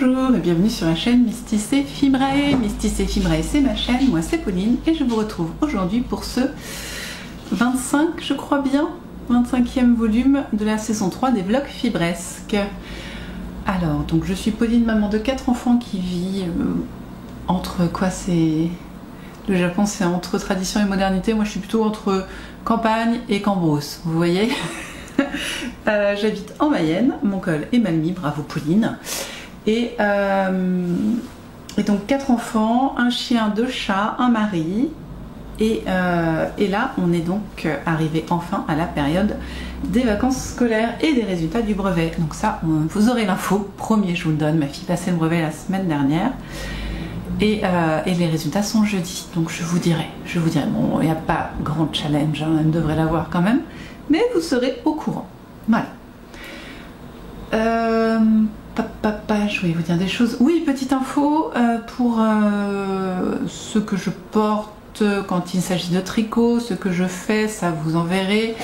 Bonjour et bienvenue sur la chaîne Mistis et Fibrae. Mistis et Fibrae, c'est ma chaîne, moi c'est Pauline et je vous retrouve aujourd'hui pour ce 25, je crois bien, 25e volume de la saison 3 des vlogs fibresques. Alors, donc je suis Pauline, maman de 4 enfants qui vit entre quoi, c'est... Le Japon c'est entre tradition et modernité, moi je suis plutôt entre campagne et Cambrousse, vous voyez. J'habite en Mayenne, mon col est mal mis, bravo Pauline. Et donc 4 enfants, un chien, 2 chats, un mari. Et là, on est donc arrivé enfin à la période des vacances scolaires et des résultats du brevet. Donc ça, vous aurez l'info, premier je vous le donne, ma fille passait le brevet la semaine dernière. Et les résultats sont jeudi, donc je vous dirai. Bon, il n'y a pas grand challenge, hein, elle devrait l'avoir quand même, mais vous serez au courant. Voilà. Je voulais vous dire des choses. Oui, petite info pour ce que je porte quand il s'agit de tricot, ce que je fais, ça vous en verrez.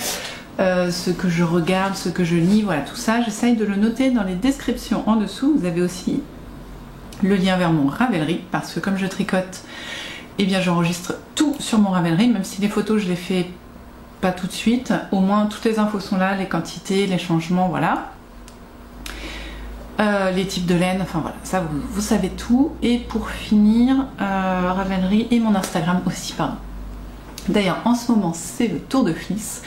Ce que je regarde, ce que je lis, voilà, tout ça, j'essaye de le noter dans les descriptions en dessous. Vous avez aussi le lien vers mon Ravelry, parce que comme je tricote, eh bien j'enregistre tout sur mon Ravelry, même si les photos je les fais pas tout de suite, au moins toutes les infos sont là, les quantités, les changements, voilà. Les types de laine, enfin voilà, ça vous savez tout. Et pour finir, Ravelry et mon Instagram aussi, pardon. D'ailleurs en ce moment c'est le Tour de Fliss,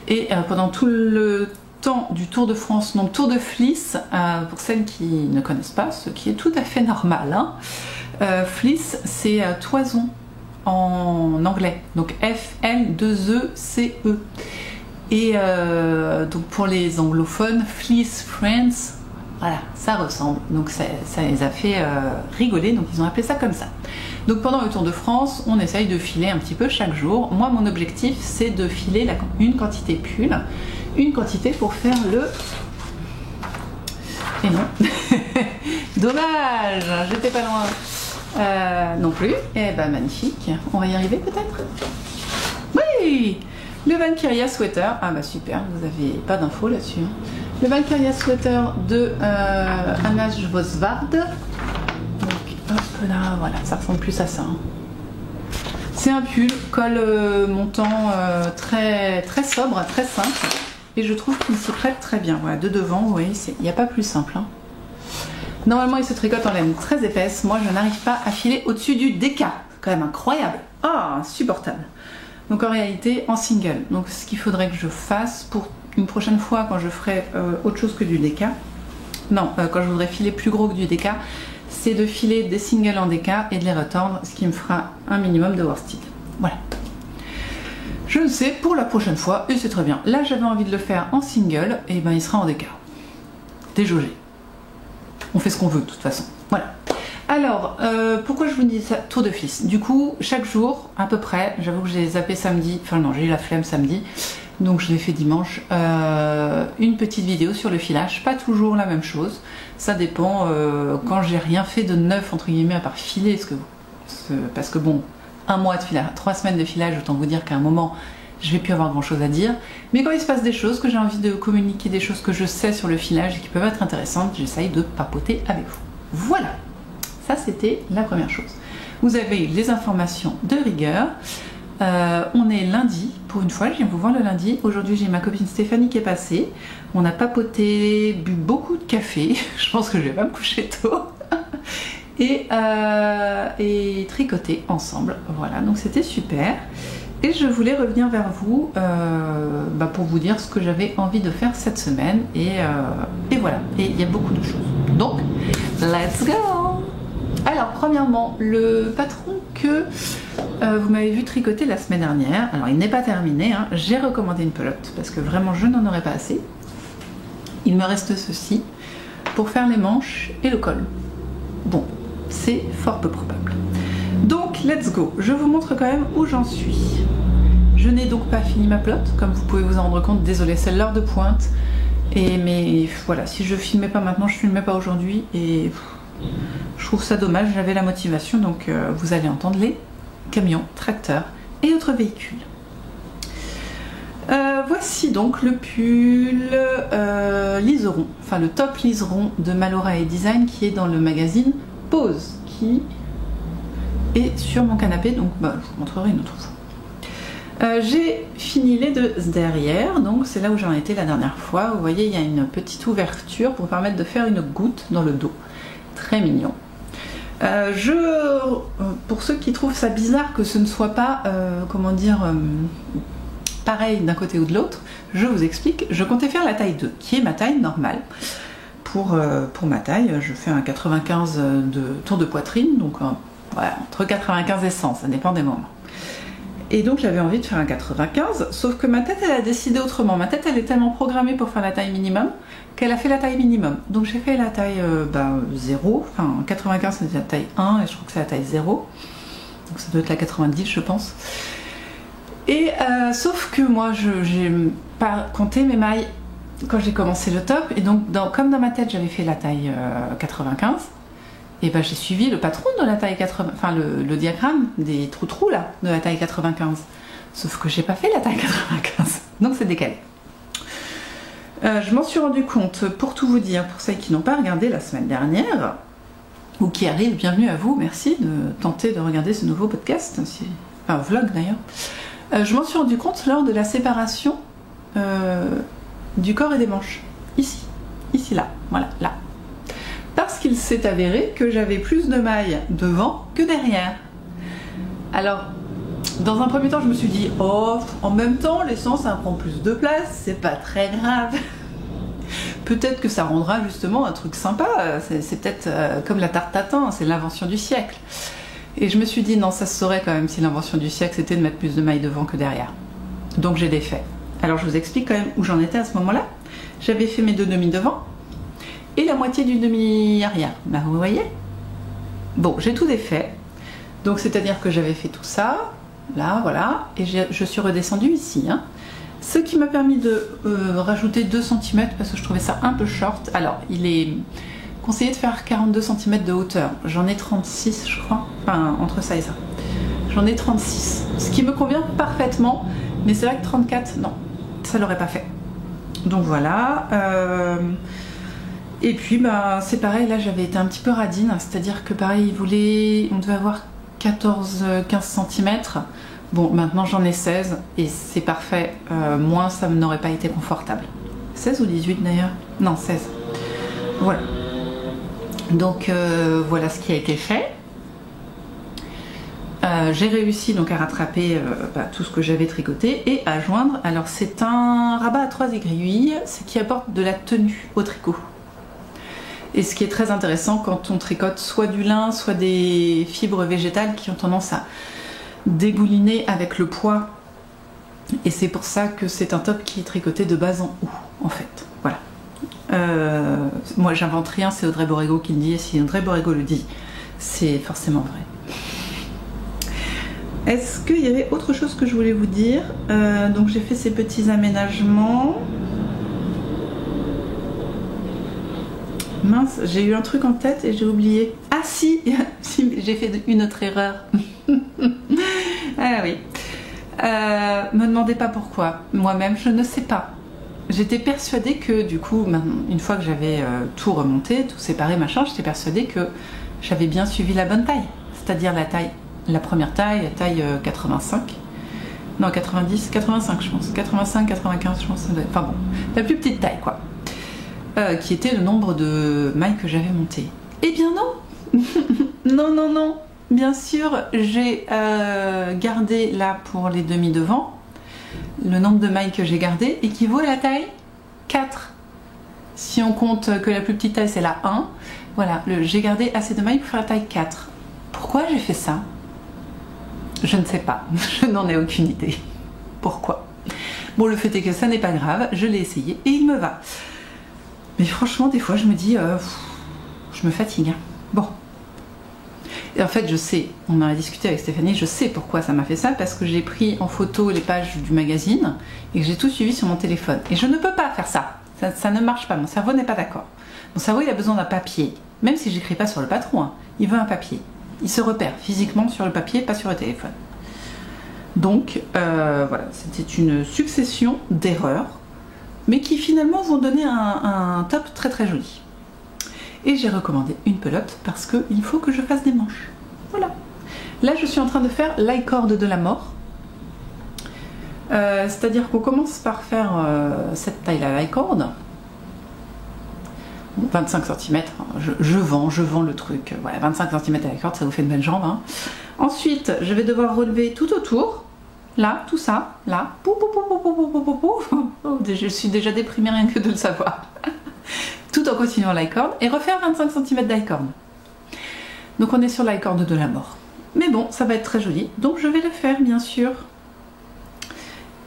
et pendant tout le temps du Tour de France, donc Tour de Fliss, pour celles qui ne connaissent pas, ce qui est tout à fait normal, hein, Fliss c'est toison en anglais, donc F-L-2-E-C-E. Et donc pour les anglophones, Fleece Friends, voilà, ça ressemble, donc ça les a fait rigoler, donc ils ont appelé ça comme ça. Donc pendant le Tour de France, on essaye de filer un petit peu chaque jour. Moi, mon objectif, c'est de filer une quantité pull, une quantité pour faire le... Et non, dommage, j'étais pas loin. Non plus, et ben magnifique, on va y arriver peut-être. Oui, le Valkyria Sweater, ah bah super, vous avez pas d'infos là-dessus. Le Valkyria Sweater de Anna Vosvard. Donc hop là, voilà, ça ressemble plus à ça. Hein. C'est un pull, col montant très sobre, très simple. Et je trouve qu'il s'y prête très bien. Voilà, de devant, vous voyez, il n'y a pas plus simple. Hein. Normalement, il se tricote en laine très épaisse. Moi, je n'arrive pas à filer au-dessus du DK. C'est quand même incroyable. Ah, insupportable. Donc en réalité, en single. Donc ce qu'il faudrait que je fasse pour une prochaine fois, quand je ferai autre chose que du DK, non, quand je voudrais filer plus gros que du DK, c'est de filer des singles en DK et de les retordre, ce qui me fera un minimum de worsted. Voilà. Je le sais pour la prochaine fois et c'est très bien. Là, j'avais envie de le faire en single, et ben il sera en DK. Déjaugé. On fait ce qu'on veut de toute façon. Voilà. Alors, pourquoi je vous dis ça? Tour de Fliss. Du coup, chaque jour, à peu près, j'avoue que j'ai zappé samedi, enfin non, j'ai eu la flemme samedi, donc je l'ai fait dimanche, une petite vidéo sur le filage. Pas toujours la même chose, ça dépend quand j'ai rien fait de neuf, entre guillemets, à part filer, parce que bon, un mois de filage, 3 semaines de filage, autant vous dire qu'à un moment, je vais plus avoir grand chose à dire. Mais quand il se passe des choses, que j'ai envie de communiquer des choses que je sais sur le filage et qui peuvent être intéressantes, j'essaye de papoter avec vous. Voilà, ça c'était la première chose. Vous avez les informations de rigueur. On est lundi, pour une fois, je viens vous voir le lundi. Aujourd'hui j'ai ma copine Stéphanie qui est passée. On a papoté, bu beaucoup de café. Je pense que je vais pas me coucher tôt. Et tricoter ensemble. Voilà, donc c'était super. Et je voulais revenir vers vous pour vous dire ce que j'avais envie de faire cette semaine. Et voilà, et il y a beaucoup de choses. Donc, let's go! Alors, premièrement, le patron que vous m'avez vu tricoter la semaine dernière, alors il n'est pas terminé, hein, j'ai recommandé une pelote parce que vraiment je n'en aurais pas assez. Il me reste ceci pour faire les manches et le col. Bon, c'est fort peu probable. Donc, let's go. Je vous montre quand même où j'en suis. Je n'ai donc pas fini ma pelote, comme vous pouvez vous en rendre compte. Désolée, c'est l'heure de pointe. Mais voilà, si je filmais pas maintenant, je filmais pas aujourd'hui. Et je trouve ça dommage, j'avais la motivation. Donc, vous allez entendre les camions, tracteurs et autres véhicules. Voici donc le pull liseron, enfin le top liseron de Malora et Design qui est dans le magazine Pose, qui est sur mon canapé, donc je vous montrerai une autre fois. J'ai fini les deux derrière, donc c'est là où j'en étais la dernière fois. Vous voyez, il y a une petite ouverture pour permettre de faire une goutte dans le dos. Très mignon. Pour ceux qui trouvent ça bizarre que ce ne soit pas, comment dire, pareil d'un côté ou de l'autre, je vous explique. Je comptais faire la taille 2, qui est ma taille normale. Pour ma taille, je fais un 95 de tour de poitrine, donc voilà, entre 95 et 100, ça dépend des moments. Et donc j'avais envie de faire un 95, sauf que ma tête elle a décidé autrement. Ma tête elle est tellement programmée pour faire la taille minimum qu'elle a fait la taille minimum. Donc j'ai fait la taille 0, enfin 95 c'est la taille 1 et je crois que c'est la taille 0. Donc ça doit être la 90 je pense. Et sauf que moi j'ai pas compté mes mailles quand j'ai commencé le top. Et donc comme dans ma tête j'avais fait la taille 95, et ben j'ai suivi le patron de la taille 80, enfin le diagramme des trous là de la taille 95. Sauf que j'ai pas fait la taille 95, donc c'est décalé. Je m'en suis rendu compte, pour tout vous dire, pour celles qui n'ont pas regardé la semaine dernière, ou qui arrivent, bienvenue à vous, merci de tenter de regarder ce nouveau podcast, enfin vlog d'ailleurs. Je m'en suis rendu compte lors de la séparation du corps et des manches, ici là, voilà, là. Parce qu'il s'est avéré que j'avais plus de mailles devant que derrière. Alors, dans un premier temps, je me suis dit, oh, en même temps, l'essence, ça prend plus de place, c'est pas très grave. Peut-être que ça rendra justement un truc sympa, c'est peut-être comme la tarte tatin, c'est l'invention du siècle. Et je me suis dit, non, ça se saurait quand même si l'invention du siècle, c'était de mettre plus de mailles devant que derrière. Donc j'ai défait. Alors je vous explique quand même où j'en étais à ce moment-là. J'avais fait mes 2 demi devant et la moitié du demi arrière. Là, vous voyez? Bon, j'ai tout défait. Donc c'est-à-dire que j'avais fait tout ça, là, voilà, et je suis redescendue ici. Hein. Ce qui m'a permis de rajouter 2 cm parce que je trouvais ça un peu short. Alors, il est conseillé de faire 42 cm de hauteur. J'en ai 36, je crois. Enfin, entre ça et ça. J'en ai 36. Ce qui me convient parfaitement. Mais c'est vrai que 34, non. Ça l'aurait pas fait. Donc voilà. Et puis, c'est pareil. Là, j'avais été un petit peu radine. C'est-à-dire que pareil, on devait avoir 14-15 cm. Bon, maintenant j'en ai 16 et c'est parfait. Moins, ça n'aurait pas été confortable. 16 ou 18 d'ailleurs? Non, 16. Voilà. Donc, voilà ce qui a été fait. J'ai réussi donc à rattraper tout ce que j'avais tricoté et à joindre. Alors, c'est un rabat à 3 aiguilles, ce qui apporte de la tenue au tricot. Et ce qui est très intéressant quand on tricote soit du lin, soit des fibres végétales qui ont tendance à dégouliner avec le poids, et c'est pour ça que c'est un top qui est tricoté de bas en haut en fait. Voilà. Moi j'invente rien, c'est Audrey Borrego qui le dit, et si Audrey Borrego le dit, c'est forcément vrai. Est-ce qu'il y avait autre chose que je voulais vous dire? Donc j'ai fait ces petits aménagements. Mince, j'ai eu un truc en tête et j'ai oublié. Ah si, j'ai fait une autre erreur. Ah oui. Me demandez pas pourquoi. Moi-même, je ne sais pas. J'étais persuadée que du coup, une fois que j'avais tout remonté, tout séparé, machin, j'étais persuadée que j'avais bien suivi la bonne taille. C'est-à-dire la première taille, la taille 85. Non, 90, 85 je pense. 85, 95 je pense. Enfin bon, la plus petite taille quoi. Qui était le nombre de mailles que j'avais montées. Eh bien non. Non, non, non. Bien sûr, j'ai gardé là pour les demi devant. Le nombre de mailles que j'ai gardé équivaut à la taille 4. Si on compte que la plus petite taille c'est la 1, voilà, j'ai gardé assez de mailles pour faire la taille 4. Pourquoi j'ai fait ça? Je ne sais pas, je n'en ai aucune idée. Pourquoi? Bon, le fait est que ça n'est pas grave, je l'ai essayé et il me va. Mais franchement, des fois je me dis, je me fatigue. Bon. Et en fait, je sais, on en a discuté avec Stéphanie, je sais pourquoi ça m'a fait ça, parce que j'ai pris en photo les pages du magazine et que j'ai tout suivi sur mon téléphone. Et je ne peux pas faire ça. Ça ne marche pas, mon cerveau n'est pas d'accord. Mon cerveau, il a besoin d'un papier. Même si j'écris pas sur le patron, hein, il veut un papier. Il se repère physiquement sur le papier, pas sur le téléphone. Donc voilà, c'était une succession d'erreurs, mais qui finalement vont donner un top très très joli. Et j'ai recommandé une pelote parce qu'il faut que je fasse des manches. Voilà. Là, je suis en train de faire l'i-cord de la mort. C'est-à-dire qu'on commence par faire cette taille-là, l'i-cord. 25 cm, je vends le truc. Voilà, 25 cm à l'i-cord, ça vous fait une belle jambe. Hein. Ensuite, je vais devoir relever tout autour. Là, tout ça, là. Je suis déjà déprimée rien que de le savoir. Tout en continuant l'i-cord et refaire 25 cm d'i-cord. Donc on est sur l'i-cord de la mort. Mais bon, ça va être très joli. Donc je vais le faire, bien sûr.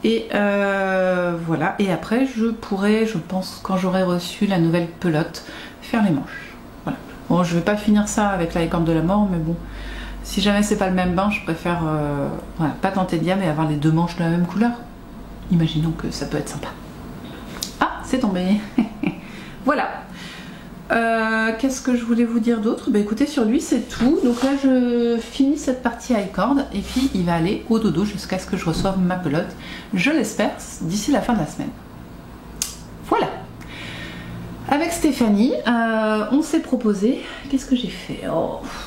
Et voilà. Et après, je pourrai, je pense, quand j'aurai reçu la nouvelle pelote, faire les manches. Voilà. Bon, je vais pas finir ça avec l'i-cord de la mort, mais bon. Si jamais c'est pas le même bain, je préfère voilà, pas tenter de gamme et avoir les deux manches de la même couleur. Imaginons que ça peut être sympa. Ah, c'est tombé. Voilà. Qu'est-ce que je voulais vous dire d'autre? Bah écoutez, sur lui c'est tout. Donc là je finis cette partie i-cord et puis il va aller au dodo jusqu'à ce que je reçoive ma pelote. Je l'espère d'ici la fin de la semaine. Voilà. Avec Stéphanie, on s'est proposé... Qu'est-ce que j'ai fait?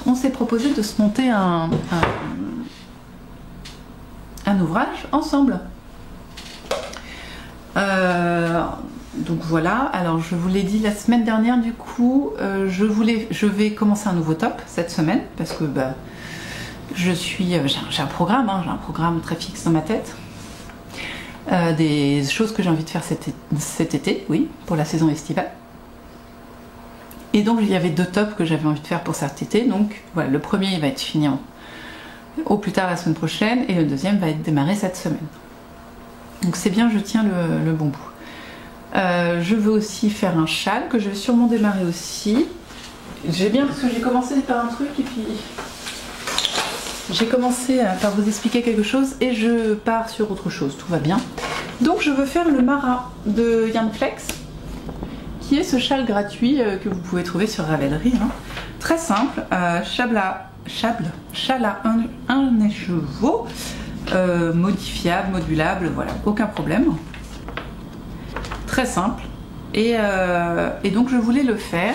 On s'est proposé de se monter un ouvrage ensemble. Donc voilà, alors je vous l'ai dit la semaine dernière, du coup, je vais commencer un nouveau top cette semaine, parce que bah, j'ai un programme, hein, j'ai un programme très fixe dans ma tête. Des choses que j'ai envie de faire cet été, oui, pour la saison estivale. Et donc il y avait 2 tops que j'avais envie de faire pour cet été, donc voilà, le premier il va être fini au plus tard la semaine prochaine, et le deuxième va être démarré cette semaine. Donc c'est bien, je tiens le bon bout. Je veux aussi faire un châle que je vais sûrement démarrer aussi. J'ai bien, parce que j'ai commencé par un truc et puis j'ai commencé par vous expliquer quelque chose et je pars sur autre chose, tout va bien. Donc je veux faire le Mara de Yarn Flex, qui est ce châle gratuit que vous pouvez trouver sur Ravelry. Hein. Très simple, châle à un écheveau, modifiable, modulable, voilà, aucun problème. Très simple. Et donc je voulais le faire.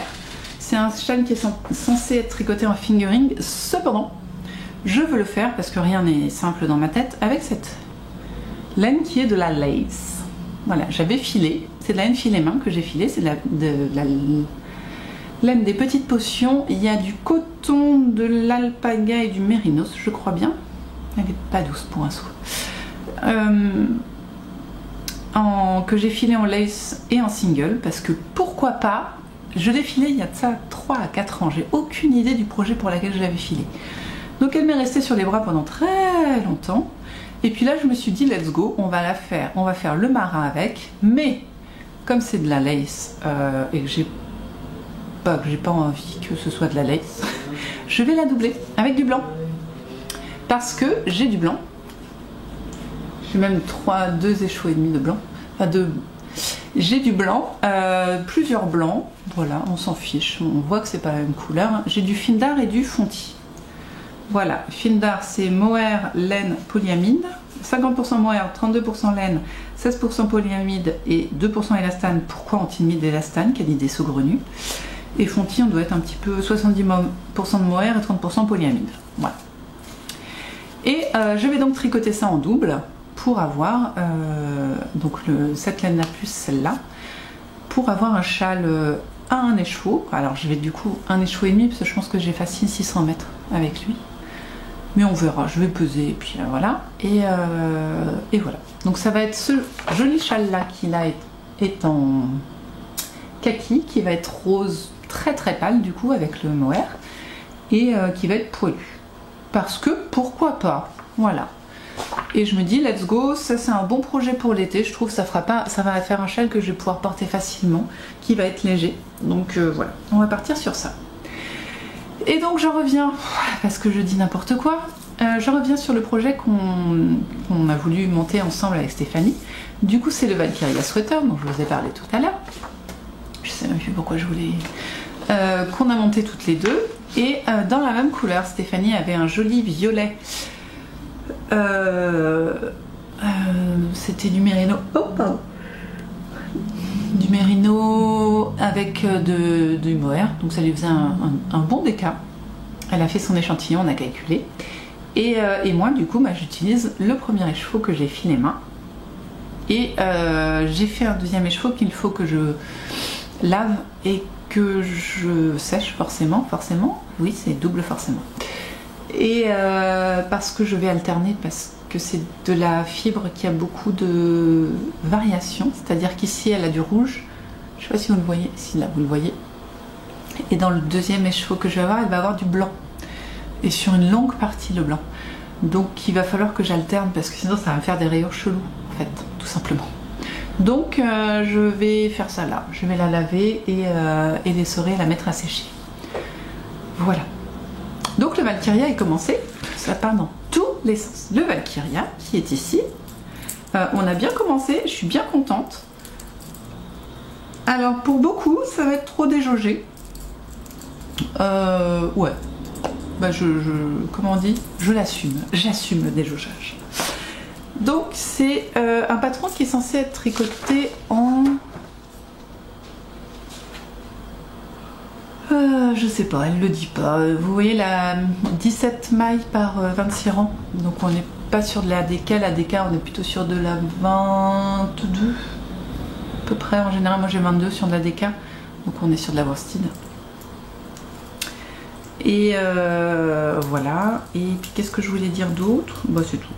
C'est un châle qui est censé être tricoté en fingering. Cependant, je veux le faire parce que rien n'est simple dans ma tête avec cette laine qui est de la lace. Voilà, j'avais filé. C'est de la laine filet main que j'ai filé. C'est de la laine des petites potions. Il y a du coton, de l'alpaga et du mérinos, je crois bien. Elle n'est pas douce pour un sou. Que j'ai filé en lace et en single, parce que pourquoi pas, je l'ai filé il y a de ça 3 à 4 ans, j'ai aucune idée du projet pour lequel je l'avais filé. Donc elle m'est restée sur les bras pendant très longtemps, et puis là je me suis dit let's go, on va faire le marin avec, mais comme c'est de la lace et que j'ai pas envie que ce soit de la lace, je vais la doubler avec du blanc, parce que j'ai du blanc. J'ai même 2 écheveaux et demi de blanc. Enfin, j'ai du blanc, plusieurs blancs. Voilà, on s'en fiche. On voit que c'est pas la même couleur. J'ai du Findar et du Fonti. Voilà, Findar c'est mohair, laine, polyamide. 50% mohair, 32% laine, 16% polyamide et 2% élastane. Pourquoi antimide et élastane? Quelle idée saugrenue. Et Fonti, on doit être un petit peu 70% de mohair et 30% polyamide. Voilà. Et je vais donc tricoter ça en double pour avoir donc cette laine là plus celle-là, pour avoir un châle à un écheveau. Alors je vais du coup un écheveau et demi parce que je pense que j'ai facile 600 mètres avec lui, mais on verra, je vais peser et puis voilà. Et voilà, donc ça va être ce joli châle là qui là est en kaki, qui va être rose très très pâle du coup avec le mohair, et qui va être poilu, parce que pourquoi pas, voilà. Et je me dis let's go, ça c'est un bon projet pour l'été. Je trouve que ça va faire un châle que je vais pouvoir porter facilement, qui va être léger. Donc voilà, on va partir sur ça. Et donc j'en reviens, parce que je dis n'importe quoi, je reviens sur le projet qu'on a voulu monter ensemble avec Stéphanie. Du coup c'est le Valkyria Sweater dont je vous ai parlé tout à l'heure. Je sais même plus pourquoi je voulais... qu'on a monté toutes les deux. Et dans la même couleur, Stéphanie avait un joli violet c'était du mérino. Oh, pardon. Du mérino avec du mohair, donc ça lui faisait un bon déca. Elle a fait son échantillon, on a calculé. Et moi, du coup, bah, j'utilise le premier écheveau que j'ai finé main. Et j'ai fait un deuxième écheveau qu'il faut que je lave et que je sèche forcément. Oui, c'est double forcément. Et parce que je vais alterner, parce que c'est de la fibre qui a beaucoup de variations. C'est-à-dire qu'ici, elle a du rouge. Je ne sais pas si vous le voyez. Si là, vous le voyez. Et dans le deuxième écheveau que je vais avoir, elle va avoir du blanc. Et sur une longue partie, le blanc. Donc, il va falloir que j'alterne parce que sinon, ça va me faire des rayures chelous, en fait, tout simplement. Donc, je vais faire ça là. Je vais la laver et l'essorer et la mettre à sécher. Voilà. Donc, le Valkyria est commencé. Ça part dans tous les sens. Le Valkyria, qui est ici. On a bien commencé. Je suis bien contente. Alors, pour beaucoup, ça va être trop déjaugé. Ouais. Bah comment on dit? Je l'assume. J'assume le déjaugeage. Donc, c'est un patron qui est censé être tricoté en... je sais pas, elle le dit pas. Vous voyez la 17 mailles par 26 rangs. Donc, on n'est pas sur de la DK. La DK, on est plutôt sur de la 22. À peu près, en général, moi j'ai 22 sur de la DK. Donc, on est sur de la worsted. Et voilà. Et puis qu'est-ce que je voulais dire d'autre? Bah c'est tout.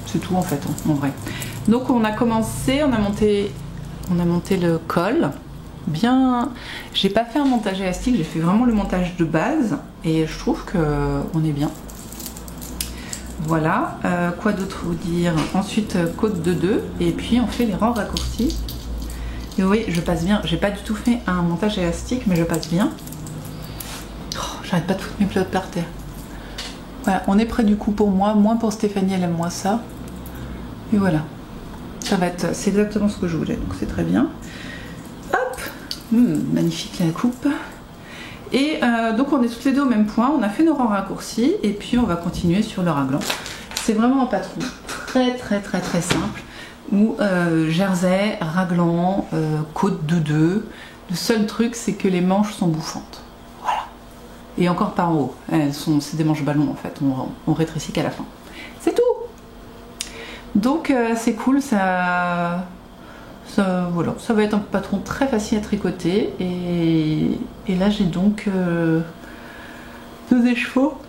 C'est tout en fait, en vrai. Donc on a commencé, on a monté le col. Bien. J'ai pas fait un montage élastique, j'ai fait vraiment le montage de base. Et je trouve qu'on est bien. Voilà. Quoi d'autre vous dire? Ensuite, côte de 2. Et puis on fait les rangs raccourcis. Et oui, je passe bien. J'ai pas du tout fait un montage élastique, mais je passe bien. J'arrête pas de foutre mes pelotes par terre. Voilà, on est près du coup pour moi, moins pour Stéphanie, elle aime moins ça. Et voilà. Ça va être, c'est exactement ce que je voulais, donc c'est très bien. Hop, magnifique la coupe. Et donc on est toutes les deux au même point, on a fait nos rangs raccourcis et puis on va continuer sur le raglan. C'est vraiment un patron très simple où jersey, raglan, côte de 2. Le seul truc c'est que les manches sont bouffantes. Et encore pas en haut, c'est des manches ballons en fait, on rétrécit qu'à la fin. C'est tout. Donc c'est cool, voilà, ça va être un patron très facile à tricoter. Et là j'ai donc 2 écheveaux.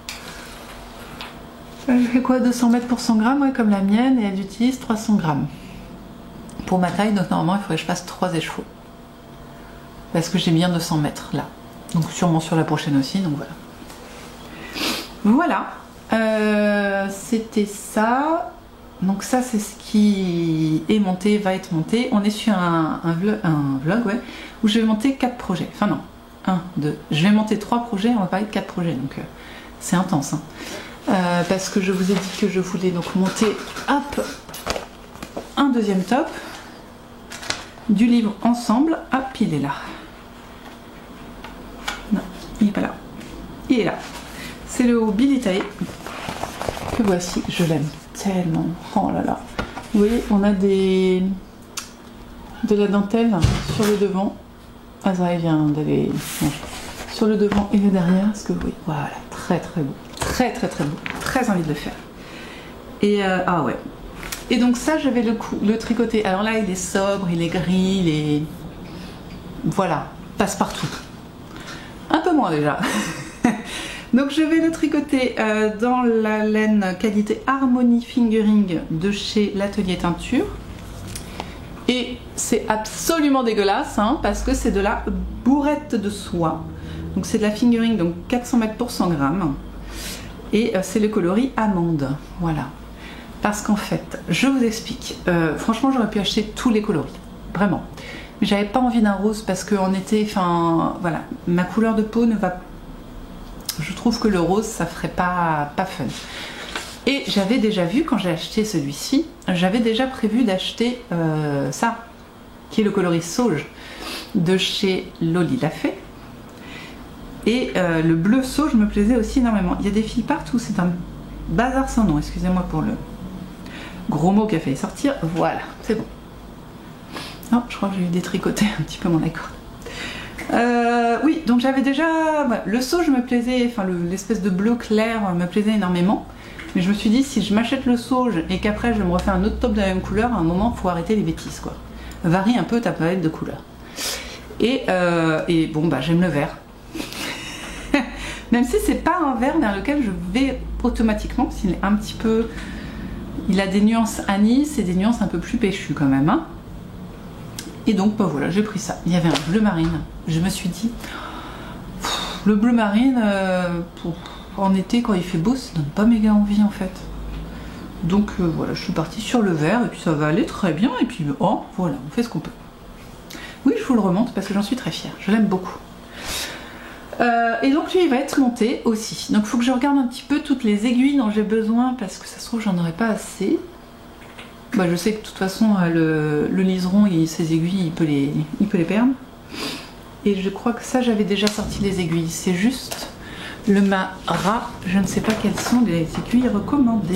Elle fait quoi, 200 mètres pour 100 grammes, ouais, comme la mienne, et elle utilise 300 grammes. Pour ma taille, donc normalement il faudrait que je fasse 3 écheveaux. Parce que j'ai bien 200 mètres là. Donc sûrement sur la prochaine aussi, donc voilà. Voilà, c'était ça. Donc ça c'est ce qui est monté, va être monté. On est sur un vlog, ouais, où je vais monter 4 projets. Enfin non, 1, 2. Je vais monter 3 projets, on va parler de 4 projets, donc c'est intense. Hein. Parce que je vous ai dit que je voulais donc monter, hop, un deuxième top du livre Ensemble. Hop, il est là. Il n'est pas là. Il est là. C'est le Billy Tay que voici. Je l'aime tellement. Oh là là. Vous voyez, on a de la dentelle sur le devant. Azraël vient d'aller manger. Sur le devant et le derrière. Est-ce que vous voyez? Voilà. Très beau. Très beau. Très envie de le faire. Et ah ouais. Et donc ça, je vais le tricoter. Alors là, il est sobre, il est gris, il est... Voilà. Passe-partout. Un peu moins déjà. Donc je vais le tricoter dans la laine qualité Harmony Fingering de chez l'Atelier Teinture. Et c'est absolument dégueulasse hein, parce que c'est de la bourrette de soie. Donc c'est de la fingering, donc 400 mètres pour 100 grammes. Et c'est le coloris amande. Voilà. Parce qu'en fait, je vous explique. Franchement, j'aurais pu acheter tous les coloris. Vraiment. Mais j'avais pas envie d'un rose parce qu'en été, enfin, voilà. Ma couleur de peau ne va... Je trouve que le rose, ça ferait pas fun. Et j'avais déjà vu, quand j'ai acheté celui-ci, j'avais déjà prévu d'acheter ça, qui est le coloris sauge de chez Loli Lafay. Et le bleu sauge me plaisait aussi énormément. Il y a des filles partout, c'est un Bazar sans nom, excusez-moi pour le gros mot qui a failli sortir. Voilà, c'est bon. Non, je crois que j'ai eu détricoté un petit peu mon accord. Oui, donc j'avais déjà... Voilà, le seau, je me plaisais, enfin l'espèce de bleu clair me plaisait énormément. Mais je me suis dit, si je m'achète le sauge et qu'après je me refais un autre top de la même couleur, à un moment, il faut arrêter les bêtises, quoi. Varie un peu ta palette de couleurs. Et bon, bah j'aime le vert. Même si c'est pas un vert vers lequel je vais automatiquement, parce qu'il est un petit peu... Il a des nuances anis et des nuances un peu plus péchues quand même. Hein. Et donc, bah voilà, j'ai pris ça. Il y avait un bleu marine. Je me suis dit, le bleu marine, en été, quand il fait beau, ça donne pas méga envie en fait. Donc voilà, je suis partie sur le vert et puis ça va aller très bien. Et puis, oh, voilà, on fait ce qu'on peut. Oui, je vous le remonte parce que j'en suis très fière. Je l'aime beaucoup. Et donc lui il va être monté aussi, donc il faut que je regarde un petit peu toutes les aiguilles dont j'ai besoin parce que ça se trouve j'en aurais pas assez. Bah, je sais que de toute façon le liseron, ses aiguilles il peut les perdre. Et je crois que ça j'avais déjà sorti les aiguilles, c'est juste le Mara, je ne sais pas quelles sont les aiguilles recommandées.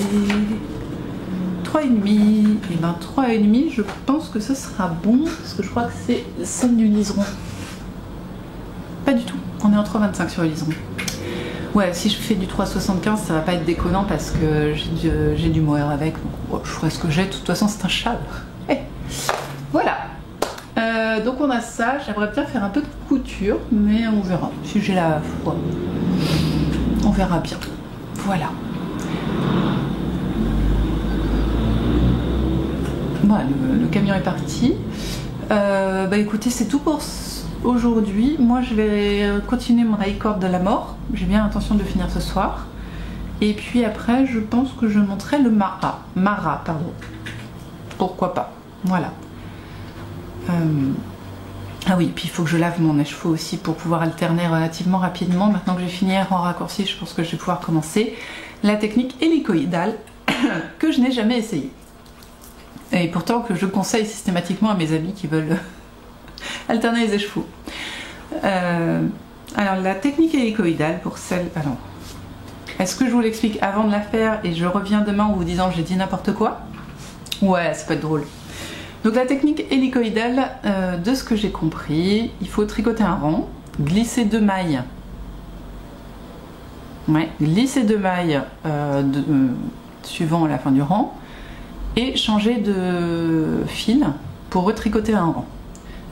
3,5, et ben 3,5 je pense que ce sera bon parce que je crois que c'est celle du liseron. Pas du tout, on est en 3,25 sur le liseron. Ouais, si je fais du 3,75 ça va pas être déconnant parce que j'ai du mohair avec, donc oh, je ferai ce que j'ai, de toute façon c'est un châle. Hey. Voilà, donc on a ça, j'aimerais bien faire un peu de couture, mais on verra, si j'ai la foi, on verra bien. Voilà. Voilà, le camion est parti. Bah écoutez, c'est tout pour aujourd'hui. Moi je vais continuer mon high-cord de la mort. J'ai bien l'intention de finir ce soir. Et puis après je pense que je montrerai le Mara, pardon. Pourquoi pas. Voilà. Ah oui, puis il faut que je lave mon écheveau aussi pour pouvoir alterner relativement rapidement. Maintenant que j'ai fini en raccourci, je pense que je vais pouvoir commencer la technique hélicoïdale que je n'ai jamais essayée. Et pourtant que je conseille systématiquement à mes amis qui veulent alterner les écheveaux. Alors la technique hélicoïdale pour celle... Alors, est-ce que je vous l'explique avant de la faire et je reviens demain en vous disant j'ai dit n'importe quoi? Ouais, ça peut être drôle. Donc la technique hélicoïdale, de ce que j'ai compris, il faut tricoter un rond, glisser 2 mailles. Ouais, glisser 2 mailles suivant la fin du rang et changer de fil pour retricoter un rang.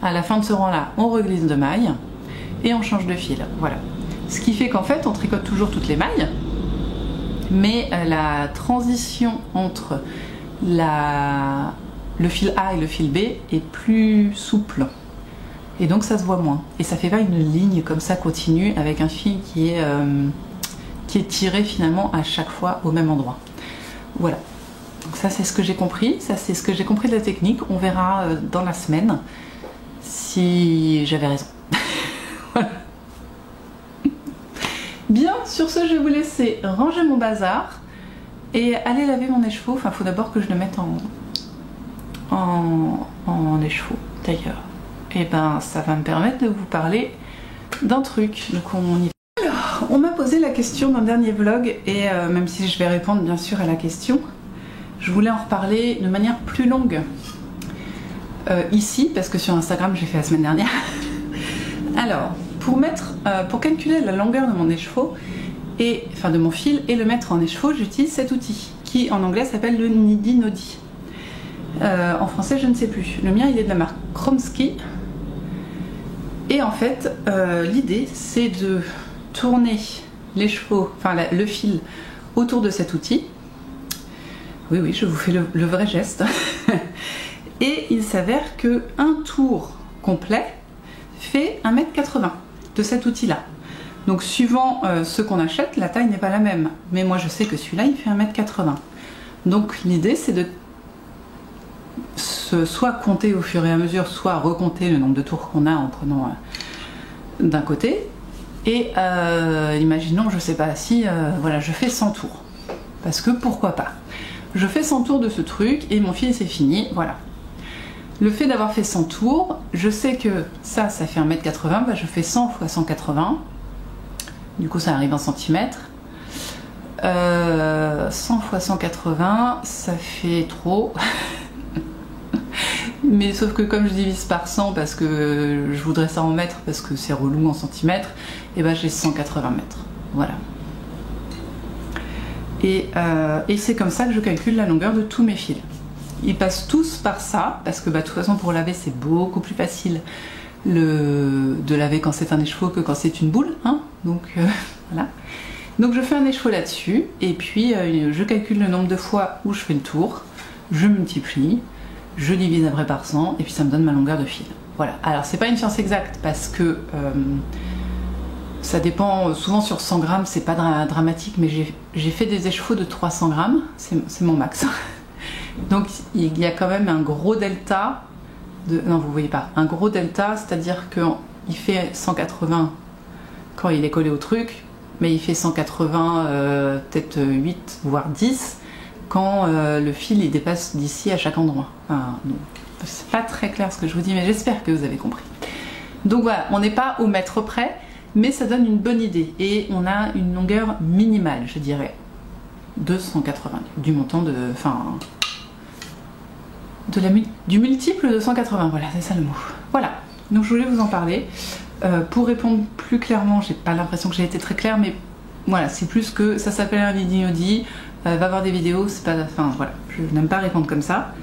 À la fin de ce rang là, on reglisse 2 mailles et on change de fil. Voilà. Ce qui fait qu'en fait, on tricote toujours toutes les mailles, mais la transition entre le fil A et le fil B est plus souple. Et donc ça se voit moins. Et ça fait pas une ligne comme ça continue avec un fil qui est tiré finalement à chaque fois au même endroit. Voilà. Donc ça c'est ce que j'ai compris. Ça c'est ce que j'ai compris de la technique. On verra dans la semaine si j'avais raison. Voilà. Bien, sur ce je vais vous laisser ranger mon bazar et aller laver mon écheveau. Enfin, il faut d'abord que je le mette en écheveau d'ailleurs. Et ben ça va me permettre de vous parler d'un truc. Donc on y va. Alors, on m'a posé la question dans le dernier vlog et même si je vais répondre bien sûr à la question, je voulais en reparler de manière plus longue ici parce que sur Instagram j'ai fait la semaine dernière. Alors pour calculer la longueur de mon écheveau enfin de mon fil et le mettre en écheveau, j'utilise cet outil qui en anglais s'appelle le Niddy Noddy. En français je ne sais plus. Le mien il est de la marque Kromsky. Et en fait l'idée c'est de tourner l'écheveau, enfin le fil autour de cet outil. Oui oui, je vous fais le vrai geste. Et il s'avère que un tour complet fait 1,80 m de cet outil là. Donc suivant ce qu'on achète, la taille n'est pas la même. Mais moi je sais que celui-là il fait 1,80 m. Donc l'idée c'est de soit compter au fur et à mesure, soit recompter le nombre de tours qu'on a en prenant d'un côté. Et imaginons, je sais pas, si voilà, je fais 100 tours. Parce que pourquoi pas. Je fais 100 tours de ce truc et mon fil c'est fini, voilà. Le fait d'avoir fait 100 tours, je sais que ça fait 1,80 m, bah je fais 100 x 180. Du coup ça arrive en centimètres. 100 x 180, ça fait trop. Mais sauf que comme je divise par 100 parce que je voudrais ça en mètres, parce que c'est relou en centimètres, et ben j'ai 180 mètres. Voilà. Et c'est comme ça que je calcule la longueur de tous mes fils. Ils passent tous par ça, parce que de toute façon pour laver c'est beaucoup plus facile de laver quand c'est un écheveau que quand c'est une boule, hein. Donc voilà. Donc je fais un écheveau là-dessus, et puis je calcule le nombre de fois où je fais le tour, je multiplie, je divise après par 100, et puis ça me donne ma longueur de fil. Voilà. Alors c'est pas une science exacte, parce que ça dépend, souvent sur 100 grammes c'est pas dramatique, mais j'ai fait des écheveaux de 300 grammes, c'est mon max. Donc il y a quand même un gros delta, non vous voyez pas, un gros delta, c'est-à-dire qu'il fait 180 quand il est collé au truc, mais il fait 180, peut-être 8 voire 10 quand le fil il dépasse d'ici à chaque endroit. Enfin, c'est pas très clair ce que je vous dis, mais j'espère que vous avez compris. Donc voilà, on n'est pas au mètre près, mais ça donne une bonne idée, et on a une longueur minimale, je dirais, de 180, du montant de, enfin, du multiple de 180, voilà, c'est ça le mot. Voilà, donc je voulais vous en parler. Pour répondre plus clairement, j'ai pas l'impression que j'ai été très claire, mais voilà, c'est plus que ça s'appelle un vidéo-dit, va voir des vidéos, c'est pas, enfin voilà, je n'aime pas répondre comme ça,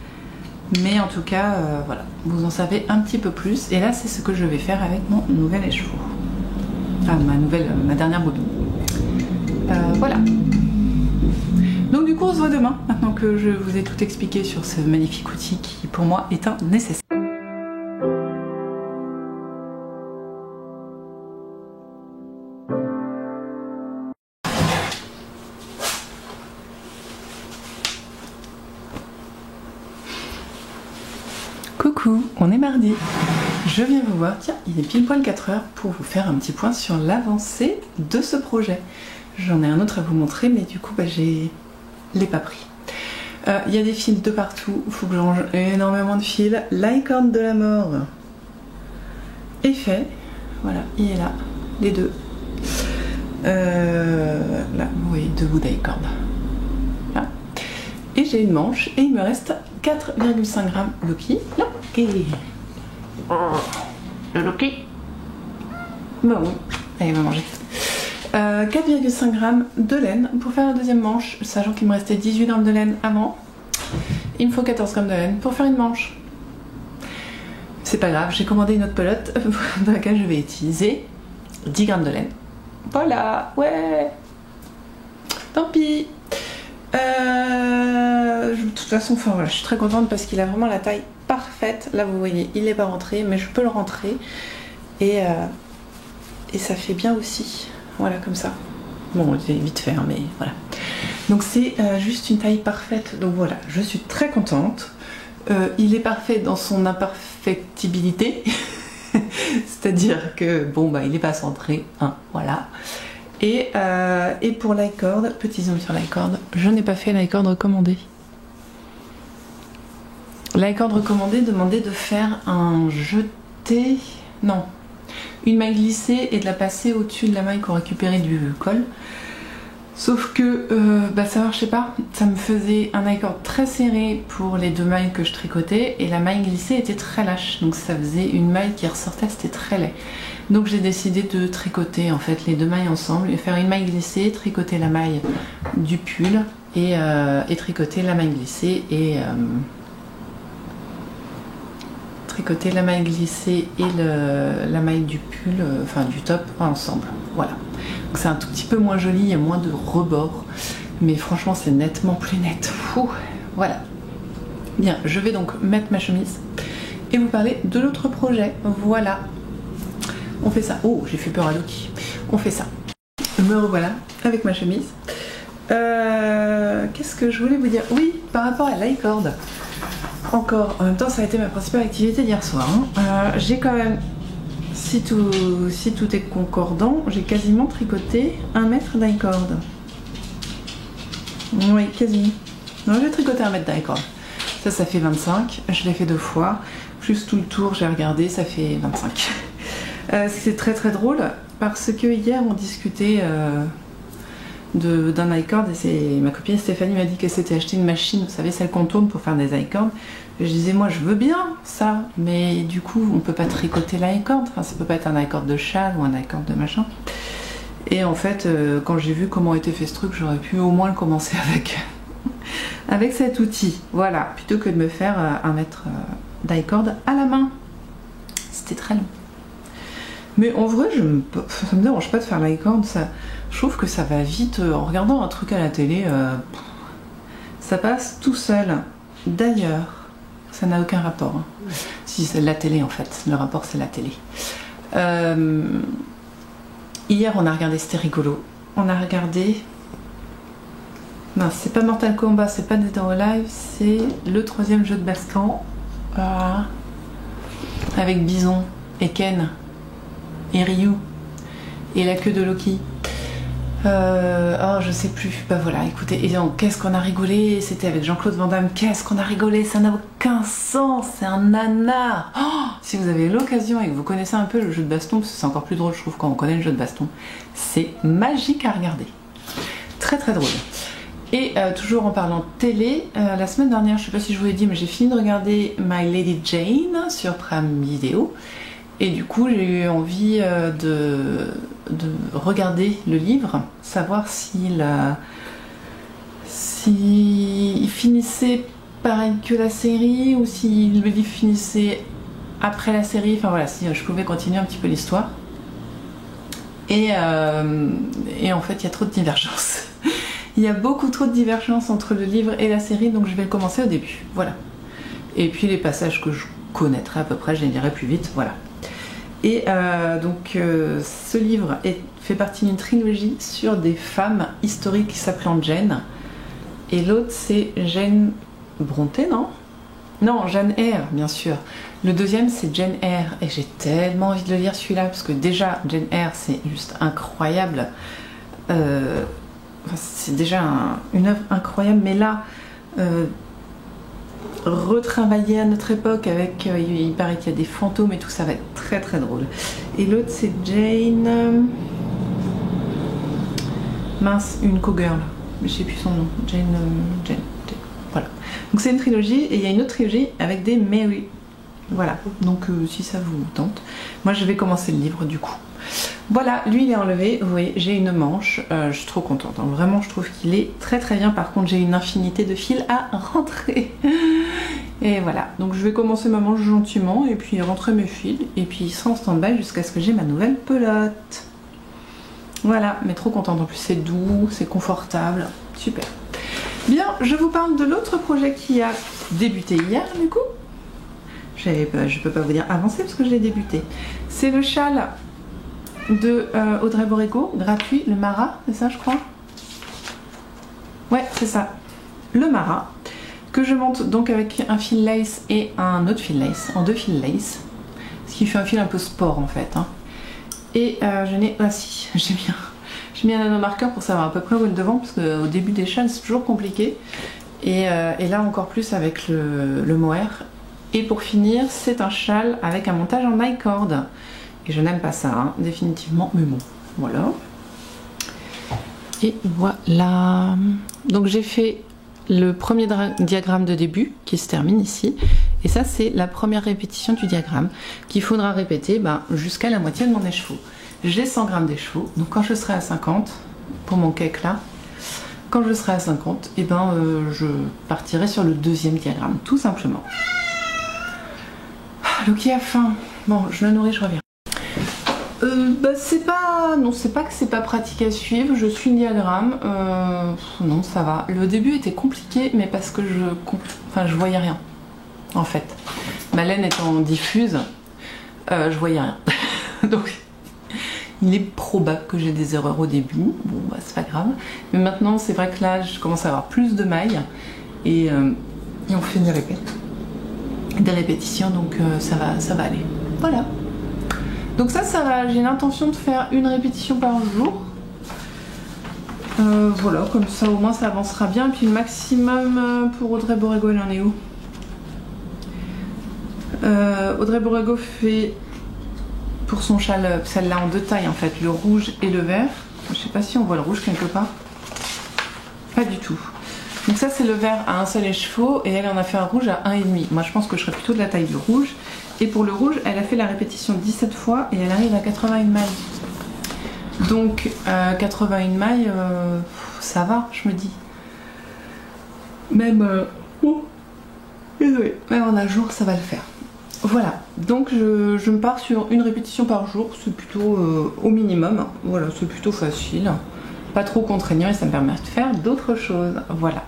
mais en tout cas, voilà, vous en savez un petit peu plus, et là c'est ce que je vais faire avec mon nouvel écheveau, enfin ma dernière bobine. Voilà. Donc du coup on se voit demain, maintenant que je vous ai tout expliqué sur ce magnifique outil qui pour moi est un nécessaire. Coucou, on est mardi. Je viens vous voir, tiens, il est pile poil 4 heures pour vous faire un petit point sur l'avancée de ce projet. J'en ai un autre à vous montrer, mais du coup, je l'ai pas pris. Il y a des fils de partout, il faut que je range énormément de fils. L'aïcorne de la mort est fait. Voilà, il est là, les deux. Là, vous voyez, deux bouts d'aïcorne. Là. Et j'ai une manche, et il me reste 4,5 grammes Loki. Loki. Le Loki. Bon, oui, allez, va manger. 4,5 grammes de laine pour faire la deuxième manche, sachant qu'il me restait 18 grammes de laine avant. Il me faut 14 grammes de laine pour faire une manche. C'est pas grave, j'ai commandé une autre pelote dans laquelle je vais utiliser 10 grammes de laine. Voilà, ouais. Tant pis. De toute façon, enfin, voilà, je suis très contente parce qu'il a vraiment la taille parfaite. Là, vous voyez, il n'est pas rentré, mais je peux le rentrer. Et ça fait bien aussi. Voilà, comme ça. Bon, c'est vite fait, hein, mais voilà. Donc c'est juste une taille parfaite. Donc voilà, je suis très contente. Il est parfait dans son imperfectibilité. C'est-à-dire que, bon, bah, il n'est pas centré, hein, voilà. Et pour l'icord, petit zoom sur l'icord, je n'ai pas fait l'icord recommandé. L'icord recommandé demandait de faire un jeté, non, une maille glissée et de la passer au-dessus de la maille qu'on récupérait du col. Sauf que ça marchait pas, ça me faisait un icord très serré pour les deux mailles que je tricotais et la maille glissée était très lâche, donc ça faisait une maille qui ressortait, c'était très laid. Donc j'ai décidé de tricoter en fait les deux mailles ensemble et faire une maille glissée, tricoter la maille du pull et tricoter la maille glissée et tricoter la maille glissée et la maille du pull, enfin du top ensemble. Voilà. Donc c'est un tout petit peu moins joli, il y a moins de rebord, mais franchement c'est nettement plus net. Ouh, voilà. Bien, je vais donc mettre ma chemise et vous parler de l'autre projet. Voilà. On fait ça. Oh, j'ai fait peur à Loki. On fait ça. Me revoilà avec ma chemise. Qu'est-ce que je voulais vous dire? Oui, par rapport à l'icord. Encore, en même temps ça a été ma principale activité d'hier soir. Hein. J'ai quand même, si tout est concordant, j'ai quasiment tricoté 1 mètre d'icord. Oui, quasi. Non, j'ai tricoté 1 mètre d'icord. Ça fait 25. Je l'ai fait 2 fois. Plus tout le tour, j'ai regardé, ça fait 25. C'est très très drôle parce que hier on discutait d'un iCord et ma copine Stéphanie m'a dit qu'elle s'était acheté une machine, vous savez, celle qu'on tourne pour faire des iCords. Et je disais, moi je veux bien ça, mais du coup on peut pas tricoter l'iCord, enfin ça peut pas être un iCord de châle ou un iCord de machin. Et en fait, quand j'ai vu comment était fait ce truc, j'aurais pu au moins le commencer avec cet outil, voilà, plutôt que de me faire un mètre d'iCord à la main. C'était très long. Mais en vrai, ça me dérange pas de faire l'iCord, je trouve que ça va vite. En regardant un truc à la télé, ça passe tout seul. D'ailleurs, ça n'a aucun rapport. Hein. Si, c'est la télé en fait, le rapport c'est la télé. Hier on a regardé, c'était rigolo, on a regardé... Non, c'est pas Mortal Kombat, c'est pas Dead or Alive, c'est le 3e jeu de baston. Avec Bison et Ken et Ryu et la queue de Loki. Oh, je sais plus. Bah voilà, écoutez, et donc qu'est-ce qu'on a rigolé. C'était avec Jean-Claude Van Damme. Qu'est-ce qu'on a rigolé. Ça n'a aucun sens. C'est un nanar. Oh, si vous avez l'occasion et que vous connaissez un peu le jeu de baston, parce que c'est encore plus drôle, je trouve, quand on connaît le jeu de baston, c'est magique à regarder. Très très drôle. Et toujours en parlant de télé, la semaine dernière, je sais pas si je vous l'ai dit, mais j'ai fini de regarder My Lady Jane sur Prime Video. Et du coup, j'ai eu envie de regarder le livre, savoir s'il finissait pareil que la série ou si le livre finissait après la série. Enfin voilà, si je pouvais continuer un petit peu l'histoire. Et en fait, il y a trop de divergences. Il y a beaucoup trop de divergences entre le livre et la série, donc je vais le commencer au début. Voilà. Et puis les passages que je connaîtrai à peu près, je les lirai plus vite. Voilà. Et ce livre fait partie d'une trilogie sur des femmes historiques qui s'appellent Jane. Et l'autre c'est Jane Brontë, non? Non, Jane Eyre, bien sûr. Le deuxième c'est Jane Eyre. Et j'ai tellement envie de le lire celui-là, parce que déjà Jane Eyre c'est juste incroyable. C'est déjà une œuvre incroyable, mais là... retravailler à notre époque avec il paraît qu'il y a des fantômes et tout, ça va être très très drôle. Et l'autre c'est Jane mince, une cowgirl, mais je sais plus son nom. Jane. Voilà, donc c'est une trilogie et il y a une autre trilogie avec des Mary. Voilà, donc si ça vous tente, moi je vais commencer le livre du coup. Voilà, lui il est enlevé, vous voyez, j'ai une manche, je suis trop contente, hein. Vraiment je trouve qu'il est très très bien, par contre j'ai une infinité de fils à rentrer. Et voilà, donc je vais commencer ma manche gentiment et puis rentrer mes fils, et puis il sera en stand-by jusqu'à ce que j'ai ma nouvelle pelote. Voilà, mais trop contente, en plus c'est doux, c'est confortable, super. Bien, je vous parle de l'autre projet qui a débuté hier du coup. Je peux pas vous dire avancé parce que je l'ai débuté. C'est le châle de Audrey Borrego, gratuit, le Mara, c'est ça je crois? Ouais, c'est ça, le Mara, que je monte donc avec un fil lace et un autre fil lace, en deux fils lace, ce qui fait un fil un peu sport en fait. Hein. Et je n'ai... Ah si, j'ai mis un nanomarqueur pour savoir à peu près où est le devant, parce qu'au début des châles c'est toujours compliqué, et là encore plus avec le mohair. Et pour finir, c'est un châle avec un montage en iCord. Et je n'aime pas ça, hein, définitivement, mais bon, voilà. Et voilà. Donc j'ai fait le premier diagramme de début qui se termine ici. Et ça, c'est la première répétition du diagramme qu'il faudra répéter jusqu'à la moitié de mon écheveau. J'ai 100 grammes d'écheveau, donc quand je serai à 50, pour mon cake là, quand je serai à 50, je partirai sur le deuxième diagramme, tout simplement. Loki a faim. Bon, je le nourris, je reviens. C'est pas que c'est pas pratique à suivre, je suis le diagramme, non ça va. Le début était compliqué, mais parce que je voyais rien, en fait. Ma laine étant diffuse, je voyais rien. Donc, il est probable que j'ai des erreurs au début, bon bah c'est pas grave. Mais maintenant, c'est vrai que là, je commence à avoir plus de mailles, et on fait des répétitions, donc ça va aller. Voilà. Donc ça va, j'ai l'intention de faire une répétition par jour. Voilà, comme ça au moins ça avancera bien. Et puis le maximum pour Audrey Borrego, elle en est où? Audrey Borrego fait pour son châle, celle-là en deux tailles en fait, le rouge et le vert. Je sais pas si on voit le rouge quelque part. pas du tout. Donc ça c'est le vert à un seul écheveau et elle en a fait un rouge à 1,5. Moi je pense que je serais plutôt de la taille du rouge. Et pour le rouge, elle a fait la répétition 17 fois et elle arrive à 81 mailles. Donc 81 mailles, ça va, je me dis. Même désolé, même en un jour ça va le faire. Voilà, donc je me pars sur une répétition par jour, c'est plutôt au minimum. Voilà, c'est plutôt facile, pas trop contraignant et ça me permet de faire d'autres choses. Voilà.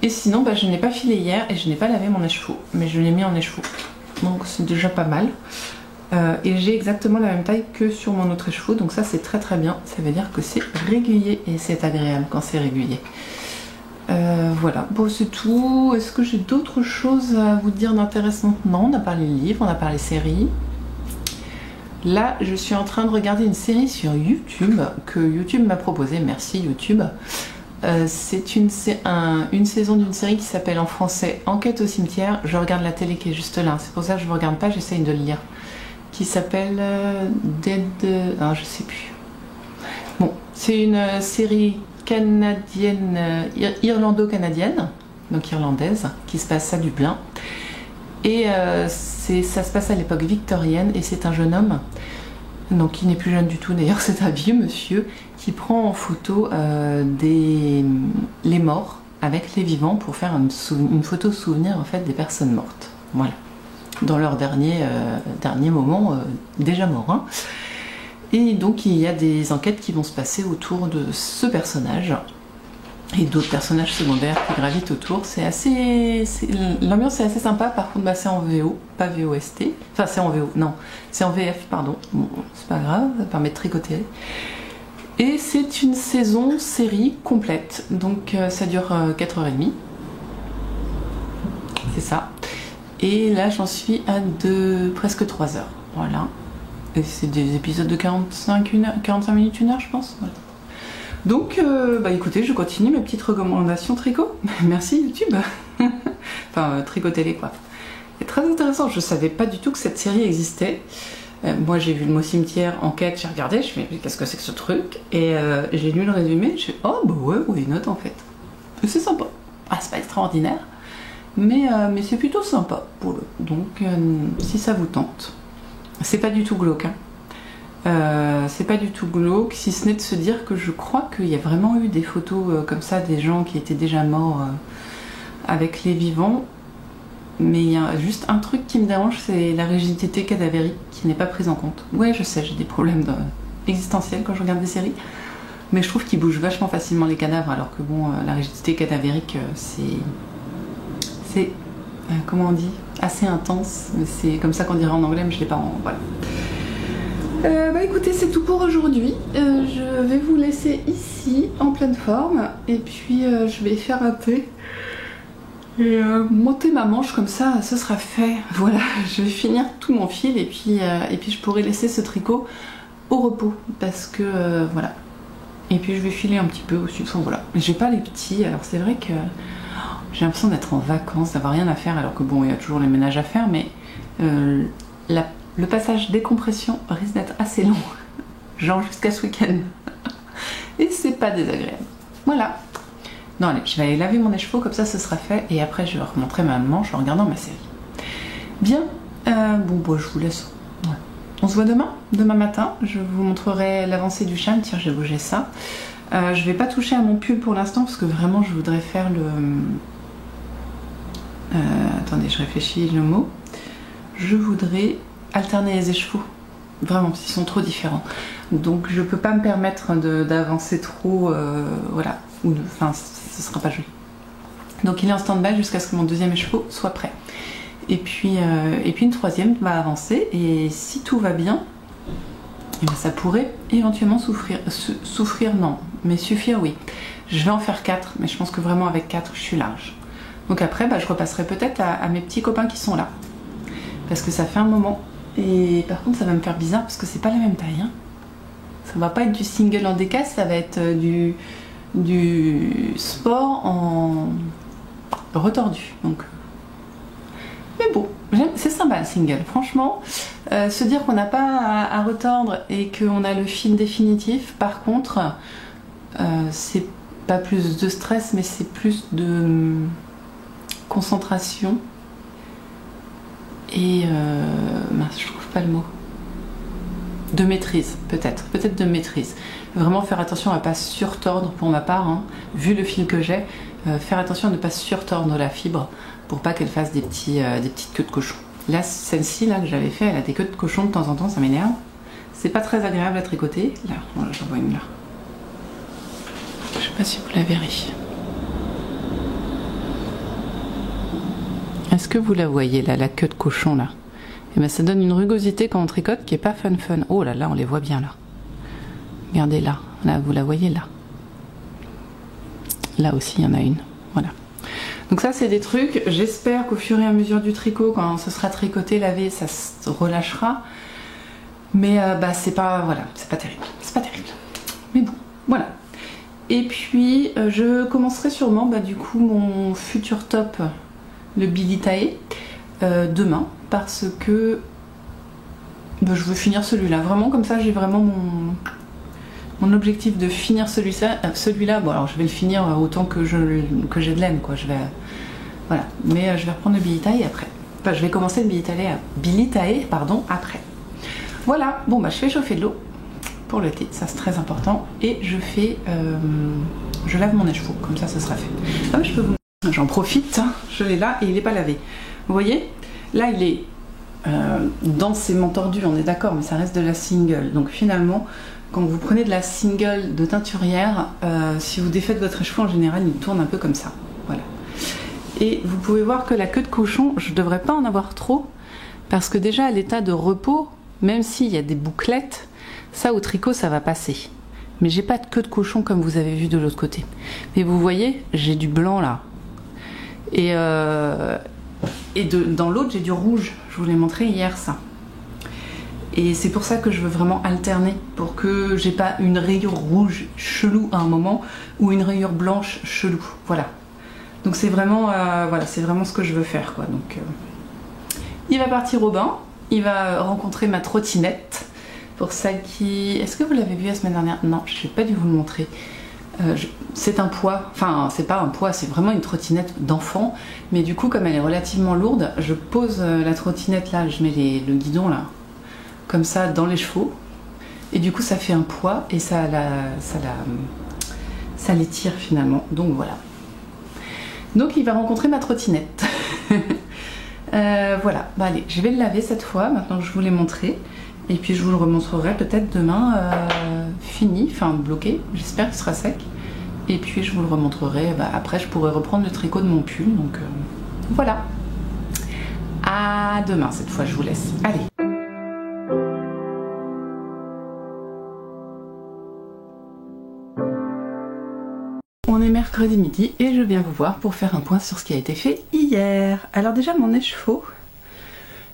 Et sinon, je n'ai pas filé hier et je n'ai pas lavé mon écheveau, mais je l'ai mis en écheveau. Donc c'est déjà pas mal. Et j'ai exactement la même taille que sur mon autre écheveau, donc ça c'est très très bien. Ça veut dire que c'est régulier et c'est agréable quand c'est régulier. Voilà, bon c'est tout. Est-ce que j'ai d'autres choses à vous dire d'intéressant? Non, on a parlé livres, on a parlé séries. Là, je suis en train de regarder une série sur YouTube que YouTube m'a proposée. Merci YouTube. C'est une saison d'une série qui s'appelle en français Enquête au cimetière. Je regarde la télé qui est juste là, c'est pour ça que je ne vous regarde pas, j'essaye de le lire. Qui s'appelle Dead... Non, je sais plus. Bon, c'est une série canadienne, irlando-canadienne, donc irlandaise, qui se passe à Dublin. Et ça se passe à l'époque victorienne et c'est un jeune homme, donc il n'est plus jeune du tout d'ailleurs, c'est un vieux monsieur qui prend en photo les morts avec les vivants pour faire une photo souvenir en fait des personnes mortes. Voilà, dans leur dernier moment déjà mort. Hein. Et donc il y a des enquêtes qui vont se passer autour de ce personnage et d'autres personnages secondaires qui gravitent autour. L'ambiance est assez sympa. Par contre c'est en VO, pas VOST. Enfin c'est en VO, non, c'est en VF, pardon. Bon, c'est pas grave, ça permet de tricoter. Et c'est une série complète, donc ça dure 4h30. C'est ça. Et là j'en suis à presque 3 heures. Voilà. Et c'est des épisodes de 45 minutes, 1 heure je pense. Voilà. Donc écoutez, je continue mes petites recommandations tricot. Merci YouTube. Enfin tricot télé quoi. C'est très intéressant, je savais pas du tout que cette série existait. Moi j'ai vu le mot cimetière, enquête, j'ai regardé, je me suis dit qu'est-ce que c'est que ce truc? Et j'ai lu le résumé, je suis oh bah ouais, une note en fait. C'est sympa. Ah c'est pas extraordinaire, mais c'est plutôt sympa pour le. Donc si ça vous tente. C'est pas du tout glauque. Hein. C'est pas du tout glauque, si ce n'est de se dire que je crois qu'il y a vraiment eu des photos comme ça, des gens qui étaient déjà morts avec les vivants. Mais il y a juste un truc qui me dérange, c'est la rigidité cadavérique qui n'est pas prise en compte. Ouais, je sais, j'ai des problèmes existentiels quand je regarde des séries, mais je trouve qu'ils bougent vachement facilement les cadavres, alors que bon, la rigidité cadavérique, c'est comment on dit, assez intense. C'est comme ça qu'on dirait en anglais, mais je l'ai pas en... Voilà. Écoutez, c'est tout pour aujourd'hui. Je vais vous laisser ici, en pleine forme, et puis je vais faire un thé. Et monter ma manche comme ça, ce sera fait. Voilà, je vais finir tout mon fil et puis je pourrai laisser ce tricot au repos parce que voilà. Et puis je vais filer un petit peu aussi. Enfin voilà, j'ai pas les petits. Alors c'est vrai que j'ai l'impression d'être en vacances, d'avoir rien à faire. Alors que bon, il y a toujours les ménages à faire, mais le passage décompression risque d'être assez long, genre jusqu'à ce week-end. Et c'est pas désagréable. Voilà. Non allez, je vais aller laver mon écheveau, comme ça ce sera fait, et après je remonterai ma manche en regardant ma série. Bien, je vous laisse. Ouais. On se voit demain matin, je vous montrerai l'avancée du châle. Tiens, j'ai bougé ça. Je vais pas toucher à mon pull pour l'instant, parce que vraiment je voudrais faire le... attendez, je réfléchis le mot. Je voudrais alterner les écheveaux. Vraiment, ils sont trop différents. Donc je peux pas me permettre d'avancer trop, voilà. Enfin, ce sera pas joli. Donc il est en stand-by jusqu'à ce que mon deuxième écheveau soit prêt. Et puis une troisième va avancer, et si tout va bien, ça pourrait éventuellement suffire oui. Je vais en faire 4, mais je pense que vraiment avec 4 je suis large. Donc après je repasserai peut-être à mes petits copains qui sont là, parce que ça fait un moment. Et par contre ça va me faire bizarre parce que c'est pas la même taille, hein. Ça va pas être du single en décasse, ça va être du sport en retordu. Donc mais bon, c'est sympa le single, franchement. Se dire qu'on n'a pas à retordre et qu'on a le fil définitif, par contre c'est pas plus de stress, mais c'est plus de concentration. Et mince, je trouve pas le mot. De maîtrise, peut-être de maîtrise. Vraiment faire attention à ne pas surtordre pour ma part, hein, vu le fil que j'ai, faire attention à ne pas surtordre la fibre pour pas qu'elle fasse des petites queues de cochon. Là, celle-ci là que j'avais fait, elle a des queues de cochon de temps en temps, ça m'énerve. C'est pas très agréable à tricoter. Là, voilà, j'en vois une là. Je sais pas si vous la verrez. Est-ce que vous la voyez là, la queue de cochon là? Et ben ça donne une rugosité quand on tricote qui est pas fun. Oh là là, on les voit bien là. Regardez là, là vous la voyez là. Là aussi il y en a une. Voilà. Donc ça c'est des trucs, j'espère qu'au fur et à mesure du tricot, quand ce sera tricoté, lavé, ça se relâchera. Mais bah c'est pas, voilà, c'est pas terrible. C'est pas terrible. Mais bon, voilà. Et puis je commencerai sûrement bah, du coup mon futur top, le Billy Tae, demain, parce que bah, je veux finir celui-là. Vraiment comme ça j'ai vraiment mon objectif de finir celui-là. Bon alors je vais le finir autant que j'ai de laine quoi. Voilà. Mais je vais reprendre le Billy Tae après. Enfin je vais commencer le Billy Tae pardon après. Voilà. Bon bah je fais chauffer de l'eau pour le thé, ça c'est très important. Et je lave mon écheveau, comme ça sera fait. Ah, je peux vous... J'en profite, hein, je l'ai là et il n'est pas lavé. Vous voyez, là il est densément tordu, on est d'accord, mais ça reste de la single. Donc finalement, quand vous prenez de la single de teinturière, si vous défaites votre écheveau en général, il tourne un peu comme ça. Voilà. Et vous pouvez voir que la queue de cochon, je ne devrais pas en avoir trop, parce que déjà à l'état de repos, même s'il y a des bouclettes, ça au tricot ça va passer. Mais j'ai pas de queue de cochon comme vous avez vu de l'autre côté. Mais vous voyez, j'ai du blanc là. Et dans l'autre j'ai du rouge. Je vous l'ai montré hier ça. Et c'est pour ça que je veux vraiment alterner, pour que j'ai pas une rayure rouge chelou à un moment ou une rayure blanche chelou. Voilà. Donc c'est vraiment, voilà, c'est vraiment ce que je veux faire quoi. Donc il va partir au bain, il va rencontrer ma trottinette. Pour celle qui... Est-ce que vous l'avez vu la semaine dernière? Non, je n'ai pas dû vous le montrer. C'est un poids, enfin c'est pas un poids, c'est vraiment une trottinette d'enfant. Mais du coup, comme elle est relativement lourde, je pose la trottinette là, je mets le guidon là, comme ça dans les chevaux. Et du coup, ça fait un poids et ça l'étire finalement. Donc voilà. Donc il va rencontrer ma trottinette. Voilà, bah, allez, je vais le laver cette fois, maintenant que je vous l'ai montré. Et puis je vous le remontrerai peut-être demain fini, enfin bloqué, j'espère qu'il sera sec. Et puis je vous le remontrerai, bah, après je pourrai reprendre le tricot de mon pull, donc voilà. À demain cette fois, je vous laisse. Allez. On est mercredi midi et je viens vous voir pour faire un point sur ce qui a été fait hier. Alors déjà mon écheveau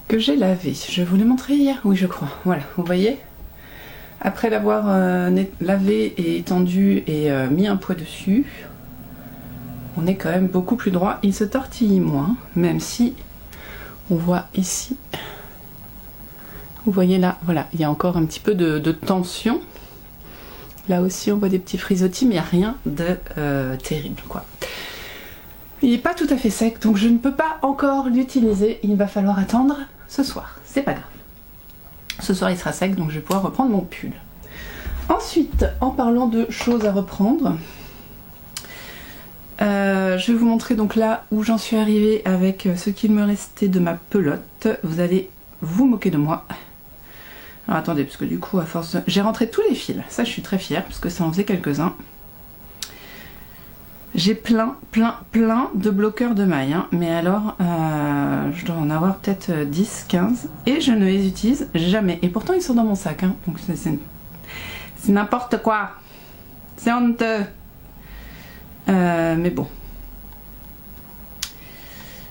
que j'ai lavé, je vous l'ai montré hier, oui je crois, voilà, vous voyez, après l'avoir lavé et étendu et mis un poids dessus, on est quand même beaucoup plus droit, il se tortille moins, même si on voit ici, vous voyez là, voilà, il y a encore un petit peu de tension, là aussi on voit des petits frisottis, mais il n'y a rien de terrible quoi. Il n'est pas tout à fait sec, donc je ne peux pas encore l'utiliser, il va falloir attendre ce soir, c'est pas grave. Ce soir il sera sec, donc je vais pouvoir reprendre mon pull. Ensuite, en parlant de choses à reprendre, je vais vous montrer donc là où j'en suis arrivée avec ce qu'il me restait de ma pelote. Vous allez vous moquer de moi. Alors attendez, parce que du coup, à force de... J'ai rentré tous les fils, ça je suis très fière, parce que ça en faisait quelques-uns. J'ai plein de bloqueurs de mailles, hein. Mais alors je dois en avoir peut-être 10, 15 et je ne les utilise jamais. Et pourtant ils sont dans mon sac, hein. Donc c'est n'importe quoi. C'est honteux. Mais bon.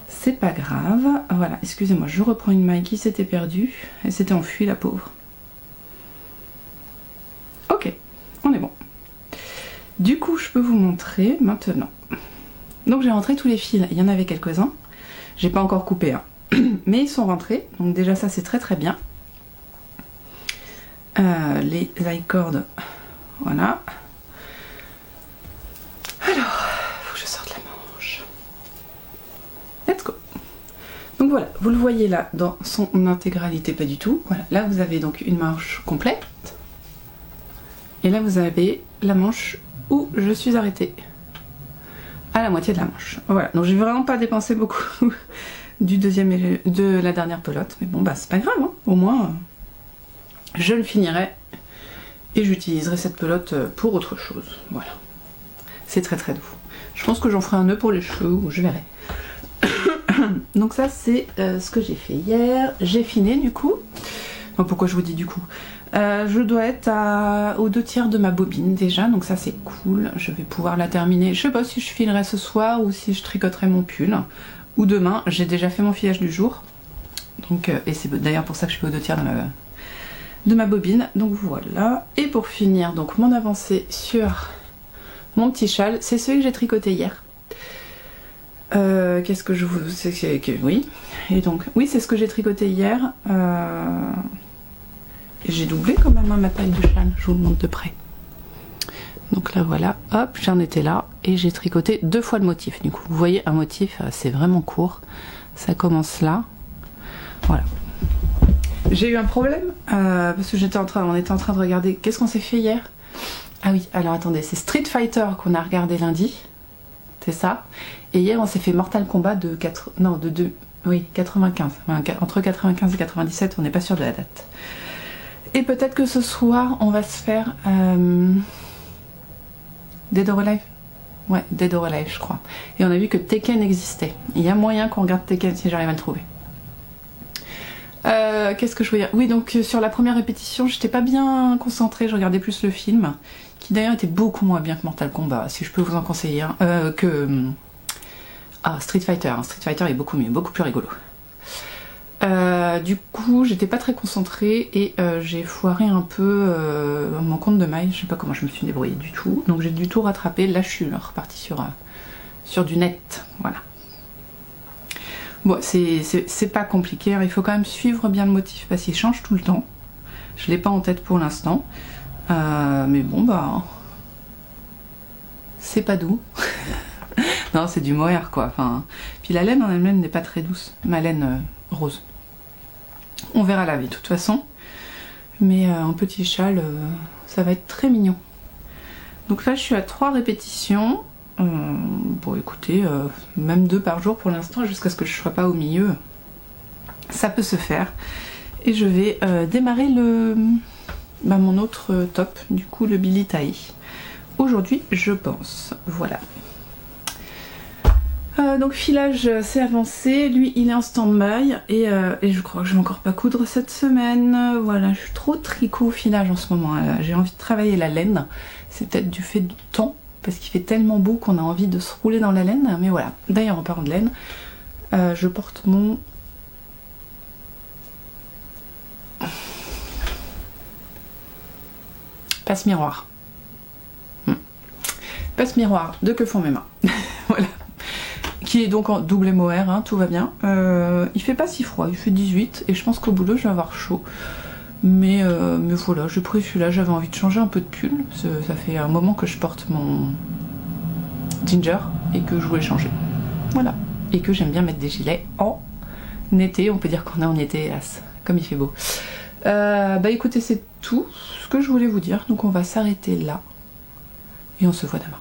C'est pas grave. Voilà, excusez-moi, je reprends une maille qui s'était perdue. Elle s'était enfuie la pauvre. Ok, on est bon. Du coup, je peux vous montrer maintenant. Donc j'ai rentré tous les fils, il y en avait quelques-uns. J'ai pas encore coupé, hein. Mais ils sont rentrés, donc déjà ça c'est très très bien. Les I-cords, voilà. Donc voilà, vous le voyez là dans son intégralité, pas du tout. Voilà, là vous avez donc une manche complète. Et là vous avez la manche où je suis arrêtée. À la moitié de la manche. Voilà, donc j'ai vraiment pas dépensé beaucoup du deuxième et de la dernière pelote. Mais bon bah c'est pas grave, hein. Au moins je le finirai et j'utiliserai cette pelote pour autre chose. Voilà. C'est très très doux. Je pense que j'en ferai un nœud pour les cheveux ou je verrai. Donc ça c'est ce que j'ai fait hier. J'ai finé du coup. Donc pourquoi je vous dis du coup, je dois être aux 2/3 de ma bobine déjà, donc ça c'est cool. Je vais pouvoir la terminer. Je sais pas si je filerai ce soir ou si je tricoterai mon pull. Ou demain. J'ai déjà fait mon filage du jour. Donc, et c'est d'ailleurs pour ça que je suis aux 2/3 de ma bobine. Donc voilà. Et pour finir donc mon avancée sur mon petit châle, c'est celui que j'ai tricoté hier. Qu'est-ce que je vous... Oui. Et donc, oui, c'est ce que j'ai tricoté hier. Et j'ai doublé quand même ma taille du châle. Je vous le montre de près. Donc là, voilà. Hop, j'en étais là. Et j'ai tricoté 2 fois le motif. Du coup, vous voyez, un motif, c'est vraiment court. Ça commence là. Voilà. J'ai eu un problème. Parce que on était en train de regarder... Qu'est-ce qu'on s'est fait hier? Ah oui, alors attendez. C'est Street Fighter qu'on a regardé lundi. C'est ça. Et hier, on s'est fait Mortal Kombat de 95. Enfin, entre 95 et 97, on n'est pas sûr de la date. Et peut-être que ce soir, on va se faire Dead or Alive. Ouais, Dead or Alive, je crois. Et on a vu que Tekken existait. Il y a moyen qu'on regarde Tekken si j'arrive à le trouver. Qu'est-ce que je veux dire? Oui, donc sur la première répétition, j'étais pas bien concentrée. Je regardais plus le film, qui d'ailleurs était beaucoup moins bien que Mortal Kombat, si je peux vous en conseiller. Street Fighter. Street Fighter est beaucoup mieux, beaucoup plus rigolo. Du coup, j'étais pas très concentrée et j'ai foiré un peu mon compte de maille. Je sais pas comment je me suis débrouillée du tout. Donc j'ai du tout rattrapé. Là, je suis repartie sur du net. Voilà. Bon, c'est pas compliqué. Il faut quand même suivre bien le motif parce qu'il change tout le temps. Je l'ai pas en tête pour l'instant. Mais bon, bah... C'est pas doux. Non, c'est du mohair, quoi. Enfin, puis la laine en elle-même n'est pas très douce. Ma laine rose. On verra la vie, de toute façon. Mais un petit châle, ça va être très mignon. Donc là, je suis à 3 répétitions. Bon, écoutez, même 2 par jour pour l'instant, jusqu'à ce que je ne sois pas au milieu. Ça peut se faire. Et je vais démarrer mon autre top, du coup, le Billy Tai. Aujourd'hui, je pense. Voilà. Donc filage c'est avancé, lui il est en stand-by et je crois que je vais encore pas coudre cette semaine. Voilà, je suis trop tricot filage en ce moment, j'ai envie de travailler la laine, c'est peut-être du fait du temps parce qu'il fait tellement beau qu'on a envie de se rouler dans la laine, mais voilà. D'ailleurs en parlant de laine, je porte mon passe-miroir. Passe-miroir de Que font mes mains. Voilà. Qui est donc en double mohair, hein, tout va bien. Il fait pas si froid, il fait 18 et je pense qu'au boulot je vais avoir chaud. Mais voilà, j'ai pris celui-là, j'avais envie de changer un peu de pull. Ça fait un moment que je porte mon Ginger et que je voulais changer. Voilà. Et que j'aime bien mettre des gilets en été, on peut dire qu'on est en été, hélas, comme il fait beau. Bah écoutez, c'est tout ce que je voulais vous dire. Donc on va s'arrêter là et on se voit demain.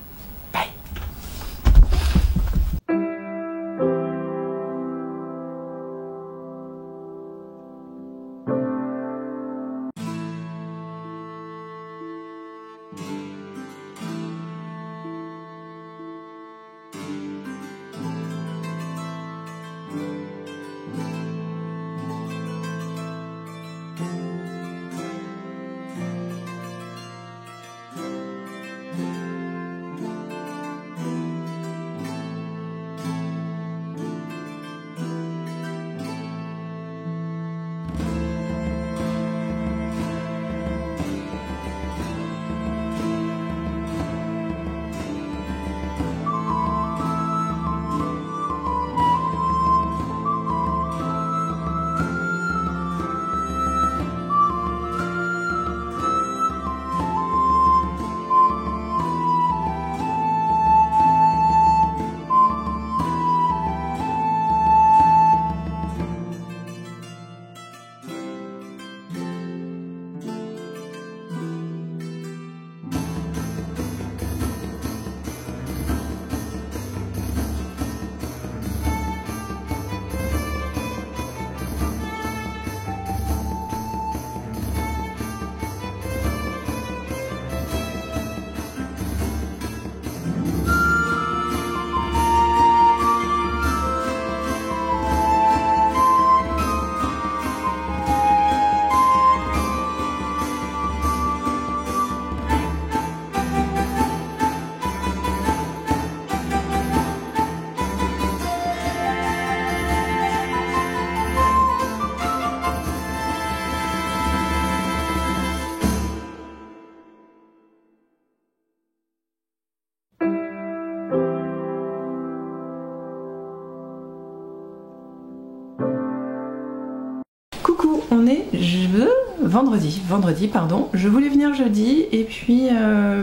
journée, vendredi, pardon. Je voulais venir jeudi et puis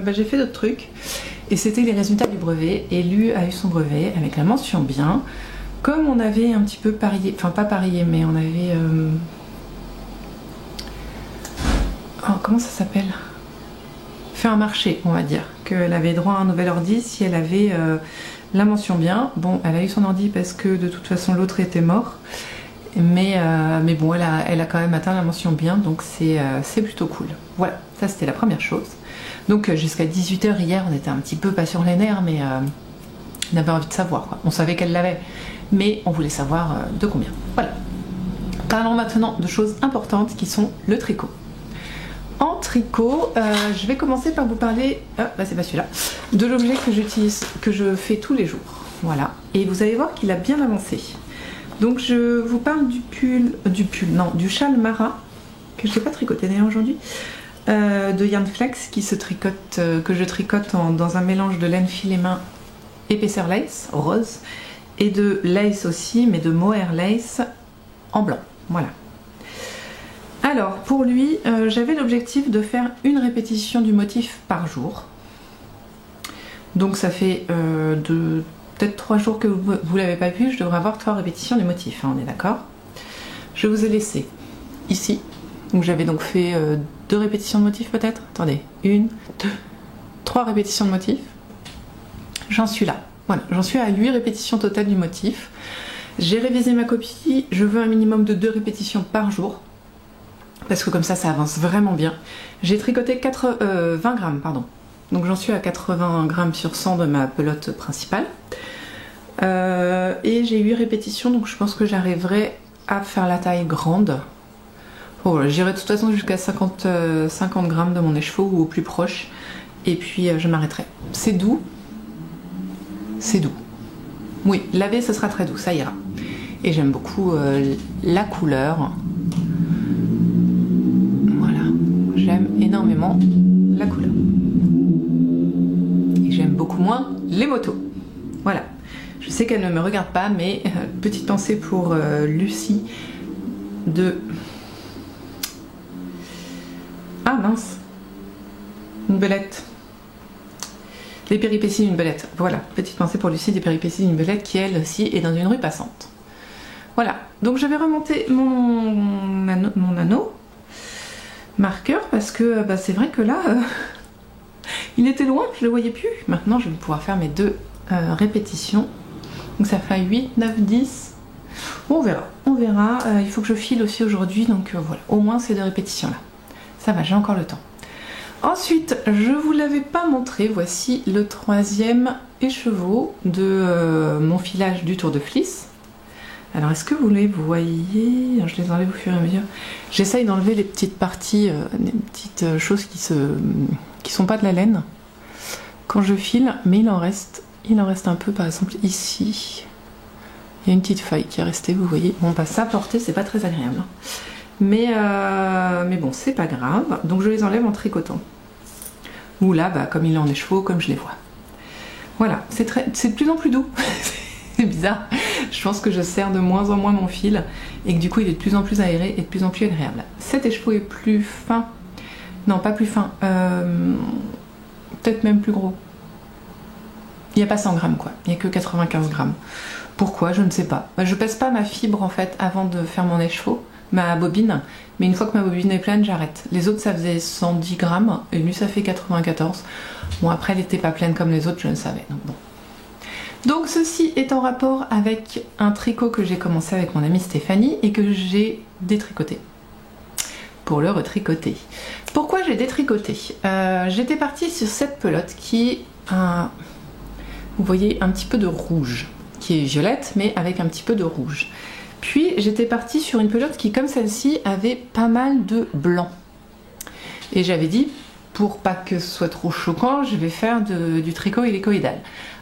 j'ai fait d'autres trucs. Et c'était les résultats du brevet. Et Lu a eu son brevet avec la mention bien. Comme on avait un petit peu parié, enfin pas parié, mais on avait... comment ça s'appelle? Fait un marché, on va dire. Qu'elle avait droit à un nouvel ordi si elle avait la mention bien. Bon, elle a eu son ordi parce que de toute façon l'autre était mort. Mais bon, elle a quand même atteint la mention bien, donc c'est plutôt cool. Voilà, ça c'était la première chose. Donc jusqu'à 18 h hier, on était un petit peu pas sur les nerfs, mais on avait envie de savoir, quoi. On savait qu'elle l'avait, mais on voulait savoir de combien. Voilà. Parlons maintenant de choses importantes qui sont le tricot. En tricot, je vais commencer par vous parler, c'est pas celui-là, de l'objet que j'utilise, que je fais tous les jours. Voilà, et vous allez voir qu'il a bien avancé. Donc je vous parle du châle Mara, que je n'ai pas tricoté d'ailleurs aujourd'hui, de Yarnflex qui se tricote, que je tricote dans un mélange de laine fil et main épaisseur lace, rose, et de lace aussi, mais de mohair lace en blanc. Voilà. Alors pour lui, j'avais l'objectif de faire une répétition du motif par jour. Donc ça fait peut-être 3 jours que vous ne l'avez pas vu, je devrais avoir 3 répétitions du motif, hein, on est d'accord. Je vous ai laissé ici, donc j'avais donc fait 2 répétitions de motif peut-être. Attendez, 1, 2, 3 répétitions de motif. J'en suis là, voilà, j'en suis à 8 répétitions totales du motif. J'ai révisé ma copie, je veux un minimum de 2 répétitions par jour, parce que comme ça avance vraiment bien. J'ai tricoté 20 grammes, pardon. Donc j'en suis à 80 grammes sur 100 de ma pelote principale. Et j'ai 8 répétitions, donc je pense que j'arriverai à faire la taille grande. Bon, voilà, j'irai de toute façon jusqu'à 50 grammes de mon écheveau ou au plus proche. Et puis je m'arrêterai. C'est doux. C'est doux. Oui, laver ce sera très doux, ça ira. Et j'aime beaucoup la couleur. Voilà, j'aime énormément la couleur. J'aime beaucoup moins les motos. Voilà. Je sais qu'elle ne me regarde pas, mais petite pensée pour Lucie de... Ah mince. Une belette. Les péripéties d'une belette. Voilà. Petite pensée pour Lucie des péripéties d'une belette qui elle aussi est dans une rue passante. Voilà. Donc j'avais remonté mon anneau marqueur parce que c'est vrai que là... il était loin, je ne le voyais plus. Maintenant, je vais pouvoir faire mes 2 répétitions. Donc ça fait 8, 9, 10. On verra. On verra. Il faut que je file aussi aujourd'hui. Donc voilà, au moins ces 2 répétitions-là. Ça va, j'ai encore le temps. Ensuite, je ne vous l'avais pas montré. Voici le 3e écheveau de mon filage du Tour de Flies. Alors, est-ce que vous les voyez? Je les enlève au fur et à mesure. J'essaye d'enlever les petites parties, les petites choses qui sont pas de la laine quand je file, mais il en reste un peu. Par exemple ici il y a une petite feuille qui est restée, vous voyez. Bon, pas ça porter, c'est pas très agréable, hein. Mais bon, c'est pas grave. Donc je les enlève en tricotant, ou là comme il est en écheveau, comme je les vois. Voilà, c'est de plus en plus doux. C'est bizarre, je pense que je serre de moins en moins mon fil et que du coup il est de plus en plus aéré et de plus en plus agréable. Cet écheveau est plus fin. Non, pas plus fin, peut-être même plus gros. Il n'y a pas 100 grammes quoi, il n'y a que 95 grammes. Pourquoi? Je ne sais pas. Je pèse pas ma fibre en fait avant de faire mon écheveau, ma bobine, mais une fois que ma bobine est pleine, j'arrête. Les autres ça faisait 110 grammes et lui ça fait 94. Bon, après elle n'était pas pleine comme les autres, je le savais. Donc bon. Donc ceci est en rapport avec un tricot que j'ai commencé avec mon amie Stéphanie et que j'ai détricoté pour le retricoter. Pourquoi j'ai détricoté? J'étais partie sur cette pelote qui a, vous voyez, un petit peu de rouge, qui est violette mais avec un petit peu de rouge. Puis j'étais partie sur une pelote qui, comme celle-ci, avait pas mal de blanc. Et j'avais dit, pour pas que ce soit trop choquant, je vais faire du tricot hélicoïdal.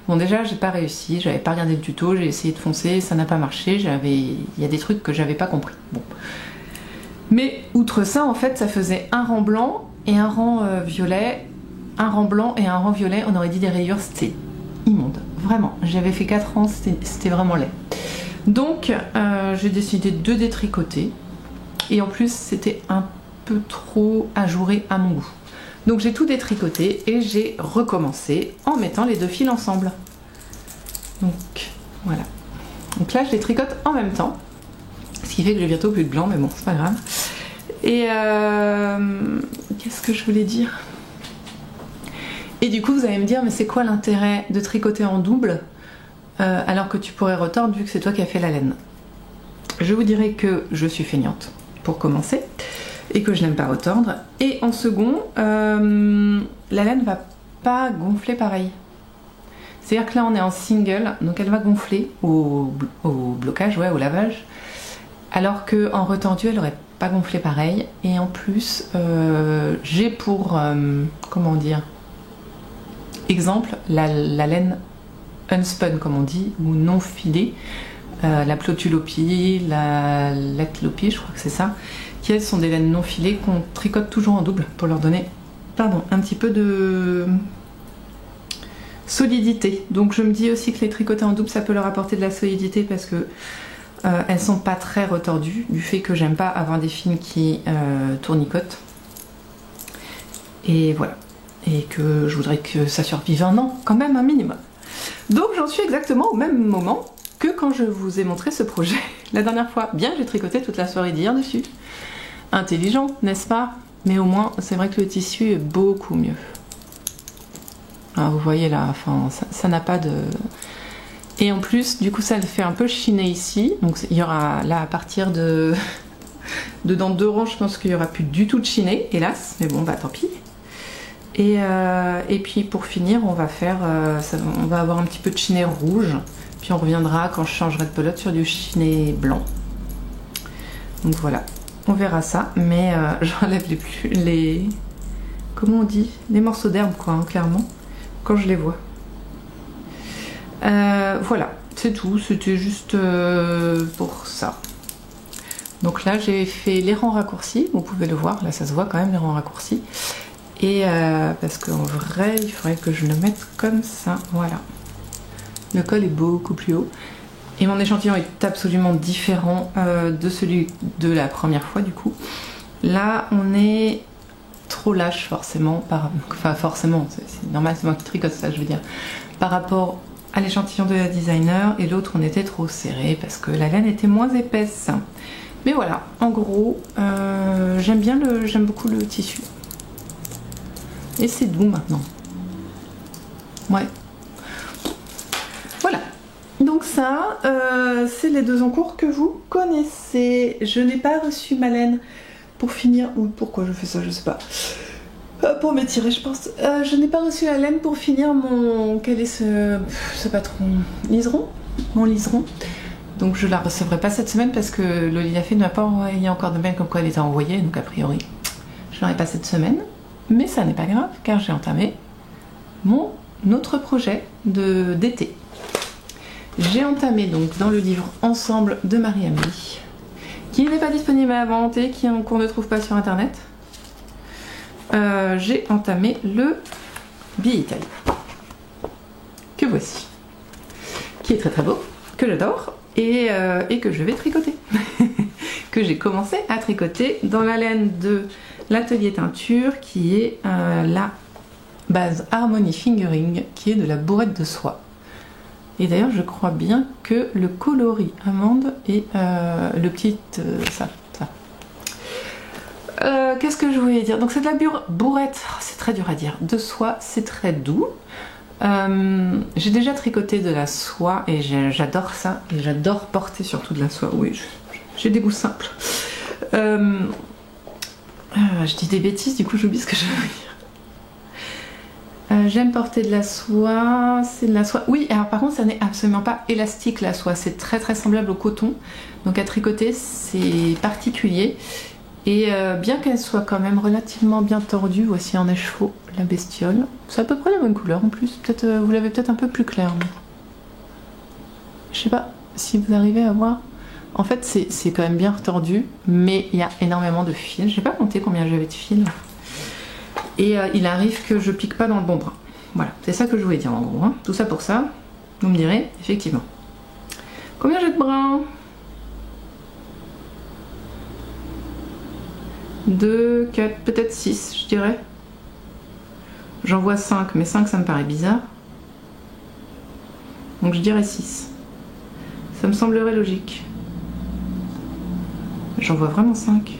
Bon, déjà j'ai pas réussi, j'avais pas regardé le tuto, j'ai essayé de foncer, ça n'a pas marché, il y a des trucs que j'avais pas compris. Bon. Mais outre ça, en fait, ça faisait un rang blanc et un rang violet, un rang blanc et un rang violet, on aurait dit des rayures, c'était immonde, vraiment. J'avais fait 4 rangs, c'était vraiment laid. Donc j'ai décidé de détricoter Et en plus, c'était un peu trop ajouré à mon goût. Donc j'ai tout détricoté et j'ai recommencé en mettant les deux fils ensemble. Donc voilà. Donc là, je les tricote en même temps. Ce qui fait que j'ai bientôt plus de blanc, mais bon, c'est pas grave. Et qu'est-ce que je voulais dire? Et du coup, vous allez me dire, mais c'est quoi l'intérêt de tricoter en double alors que tu pourrais retordre vu que c'est toi qui as fait la laine? Je vous dirais que je suis feignante, pour commencer, et que je n'aime pas retordre. Et en second, la laine va pas gonfler pareil. C'est-à-dire que là, on est en single, donc elle va gonfler au blocage, ouais, au lavage, alors qu'en retendu, elle aurait pas gonflé pareil. Et en plus, j'ai pour, comment dire, exemple, la laine unspun, comme on dit, ou non filée, la plotulopie, la lettlopie, je crois que c'est ça, qui elles sont des laines non filées qu'on tricote toujours en double pour leur donner, pardon, un petit peu de solidité. Donc je me dis aussi que les tricoter en double, ça peut leur apporter de la solidité parce que elles sont pas très retordues, du fait que j'aime pas avoir des fils qui tournicotent. Et voilà. Et que je voudrais que ça survive un an, quand même un minimum. Donc j'en suis exactement au même moment que quand je vous ai montré ce projet la dernière fois. Bien, j'ai tricoté toute la soirée d'hier dessus. Intelligent, n'est-ce pas? Mais au moins, c'est vrai que le tissu est beaucoup mieux. Alors, vous voyez là, enfin, ça n'a pas de... Et en plus, du coup, ça le fait un peu chiner ici. Donc il y aura là, à partir de... dans 2 rangs, je pense qu'il n'y aura plus du tout de chiné, hélas. Mais bon, bah tant pis. Et puis pour finir, on va faire, on va avoir un petit peu de chiné rouge. Puis on reviendra quand je changerai de pelote sur du chiné blanc. Donc voilà, on verra ça. Mais j'enlève les... Comment on dit? Les morceaux d'herbe, quoi, hein, clairement, quand je les vois. Voilà, c'est tout. C'était juste pour ça. Donc là, j'ai fait les rangs raccourcis. Vous pouvez le voir, là ça se voit quand même, les rangs raccourcis. Et parce qu'en vrai, il faudrait que je le mette comme ça, voilà. Le col est beaucoup plus haut. Et mon échantillon est absolument différent de celui de la première fois, du coup. Là, on est trop lâche, forcément. Enfin, forcément, c'est normal, c'est moi qui tricote ça, je veux dire. Par rapport à l'échantillon de la designer, et l'autre, on était trop serré parce que la laine était moins épaisse. Mais voilà, en gros, j'aime beaucoup le tissu. Et c'est doux maintenant. Ouais. Voilà. Donc ça, c'est les 2 encours que vous connaissez. Je n'ai pas reçu ma laine pour finir... Ou pourquoi je fais ça, je sais pas. Pour m'étirer, je pense. Je n'ai pas reçu la laine pour finir mon... Quel est ce patron? Liseron? Mon liseron. Donc je la recevrai pas cette semaine parce que l'Olivia n'a pas envoyé encore de mail comme quoi elle était envoyée. Donc a priori, je l'aurai pas cette semaine. Mais ça n'est pas grave car j'ai entamé mon autre projet d'été. J'ai entamé donc dans le livre Ensemble de Marie-Amélie, qui n'est pas disponible à la vente et qu'on ne trouve pas sur internet. J'ai entamé le billet Italie, que voici, qui est très très beau, que j'adore et que je vais tricoter, que j'ai commencé à tricoter dans la laine de l'atelier teinture qui est la base Harmony Fingering qui est de la bourrette de soie. Et d'ailleurs je crois bien que le coloris amande et le petit ça. Qu'est-ce que je voulais dire? Donc c'est de la bourrette, c'est très dur à dire, de soie, c'est très doux. J'ai déjà tricoté de la soie et j'adore ça et j'adore porter surtout de la soie. Oui, j'ai des goûts simples. Je dis des bêtises, du coup j'oublie ce que je veux dire. J'aime porter de la soie, c'est de la soie. Oui, alors par contre ça n'est absolument pas élastique la soie, c'est très très semblable au coton. Donc à tricoter c'est particulier. Et bien qu'elle soit quand même relativement bien tordue, voici en écheveau la bestiole. C'est à peu près la même couleur en plus, peut-être vous l'avez peut-être un peu plus clair. Mais... je sais pas si vous arrivez à voir. En fait c'est quand même bien retordu, mais il y a énormément de fils. Je n'ai pas compté combien j'avais de fils. Et il arrive que je pique pas dans le bon brin. Voilà, c'est ça que je voulais dire en gros. Hein. Tout ça pour ça, vous me direz, effectivement. Combien j'ai de brins? 2, 4, peut-être 6, je dirais. J'en vois 5, mais 5 ça me paraît bizarre. Donc je dirais 6. Ça me semblerait logique. J'en vois vraiment 5.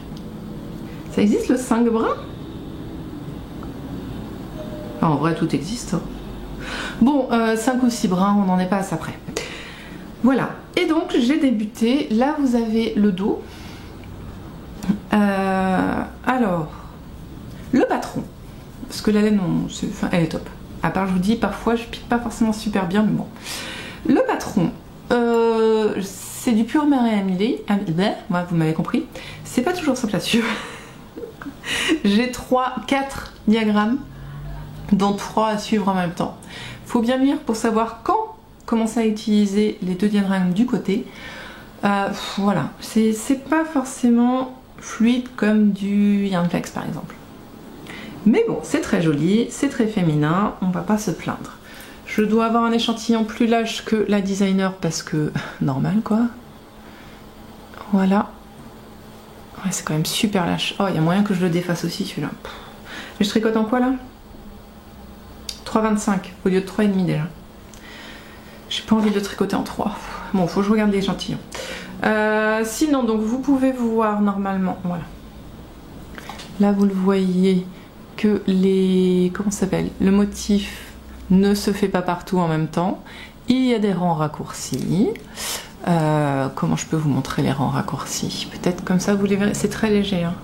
Ça existe le 5 brun? Enfin, en vrai tout existe. Hein. Bon, 5 ou 6 brins, on n'en est pas à ça près. Voilà. Et donc j'ai débuté. Là vous avez le dos. Alors, le patron. Parce que la laine, enfin, elle est top. À part, je vous dis, parfois, je pique pas forcément super bien, mais bon. Le patron, c'est du pur marais amylé. Vous m'avez compris. C'est pas toujours simple à suivre. J'ai 4 diagrammes, dont 3 à suivre en même temps. Faut bien lire pour savoir quand commencer à utiliser les 2 diagrammes du côté. Voilà, c'est pas forcément fluide comme du Yarn Flex par exemple. Mais bon, c'est très joli, c'est très féminin, on va pas se plaindre. Je dois avoir un échantillon plus lâche que la designer parce que normal quoi. Voilà. Ouais, c'est quand même super lâche. Oh, il y a moyen que je le défasse aussi celui-là. Je tricote en quoi là? 3,25 au lieu de 3,5 déjà. J'ai pas envie de le tricoter en 3. Bon, faut que je regarde l'échantillon. Sinon, donc vous pouvez voir normalement, voilà. Là, vous le voyez que les, comment ça s'appelle, le motif ne se fait pas partout en même temps. Il y a des rangs raccourcis. Comment je peux vous montrer les rangs raccourcis? Peut-être comme ça, vous les verrez. C'est très léger, hein,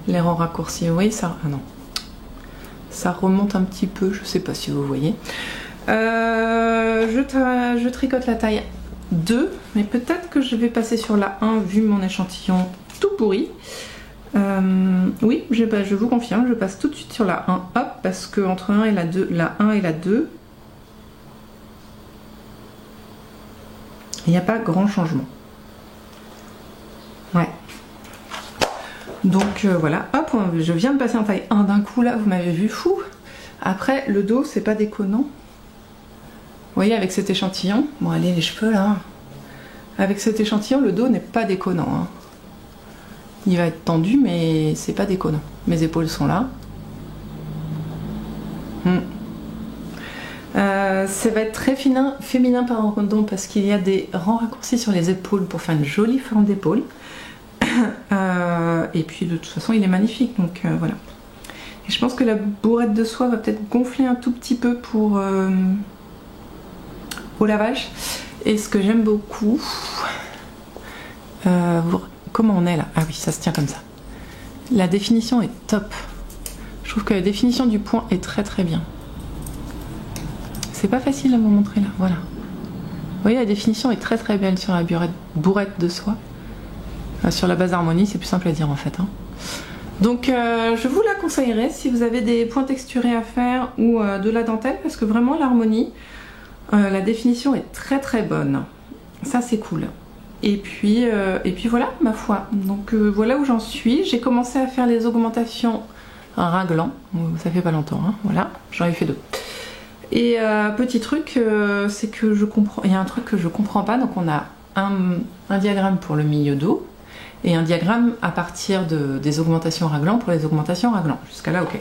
les rangs raccourcis. Vous voyez ça? Ah non. Ça remonte un petit peu, je sais pas si vous voyez. Je tricote la taille 2, mais peut-être que je vais passer sur la 1 vu mon échantillon tout pourri. Oui, je vous confirme, je passe tout de suite sur la 1, hop, parce que entre 1 et la 2, la 1 et la 2, il n'y a pas grand changement. Ouais. Donc voilà, hop, je viens de passer en taille 1 d'un coup là, vous m'avez vu fou. Après, le dos, c'est pas déconnant. Vous voyez, avec cet échantillon, bon allez les cheveux là, avec cet échantillon, le dos n'est pas déconnant. Hein. Il va être tendu, mais c'est pas déconnant. Mes épaules sont là. Ça va être très féminin pardon, parce qu'il y a des rangs raccourcis sur les épaules pour faire une jolie forme d'épaule. Et puis de toute façon, il est magnifique, donc voilà. Et je pense que la bourrette de soie va peut-être gonfler un tout petit peu pour au lavage. Et ce que j'aime beaucoup, comment on est là? Ah oui, ça se tient comme ça. La définition est top. Je trouve que la définition du point est très très bien. C'est pas facile à vous montrer là, voilà. Vous voyez, la définition est très très belle sur la bourrette de soie. Sur la base harmonie, c'est plus simple à dire en fait. Hein. Donc je vous la conseillerais si vous avez des points texturés à faire ou de la dentelle, parce que vraiment l'harmonie, la définition est très très bonne. Ça c'est cool. Et puis voilà, ma foi. Donc voilà où j'en suis. J'ai commencé à faire les augmentations raglant. Ça fait pas longtemps, hein. Voilà, j'en ai fait 2. Et petit truc, c'est que je comprends. Il y a un truc que je comprends pas. Donc on a un diagramme pour le milieu dos et un diagramme à partir des augmentations raglant pour les augmentations raglant. Jusqu'à là, ok.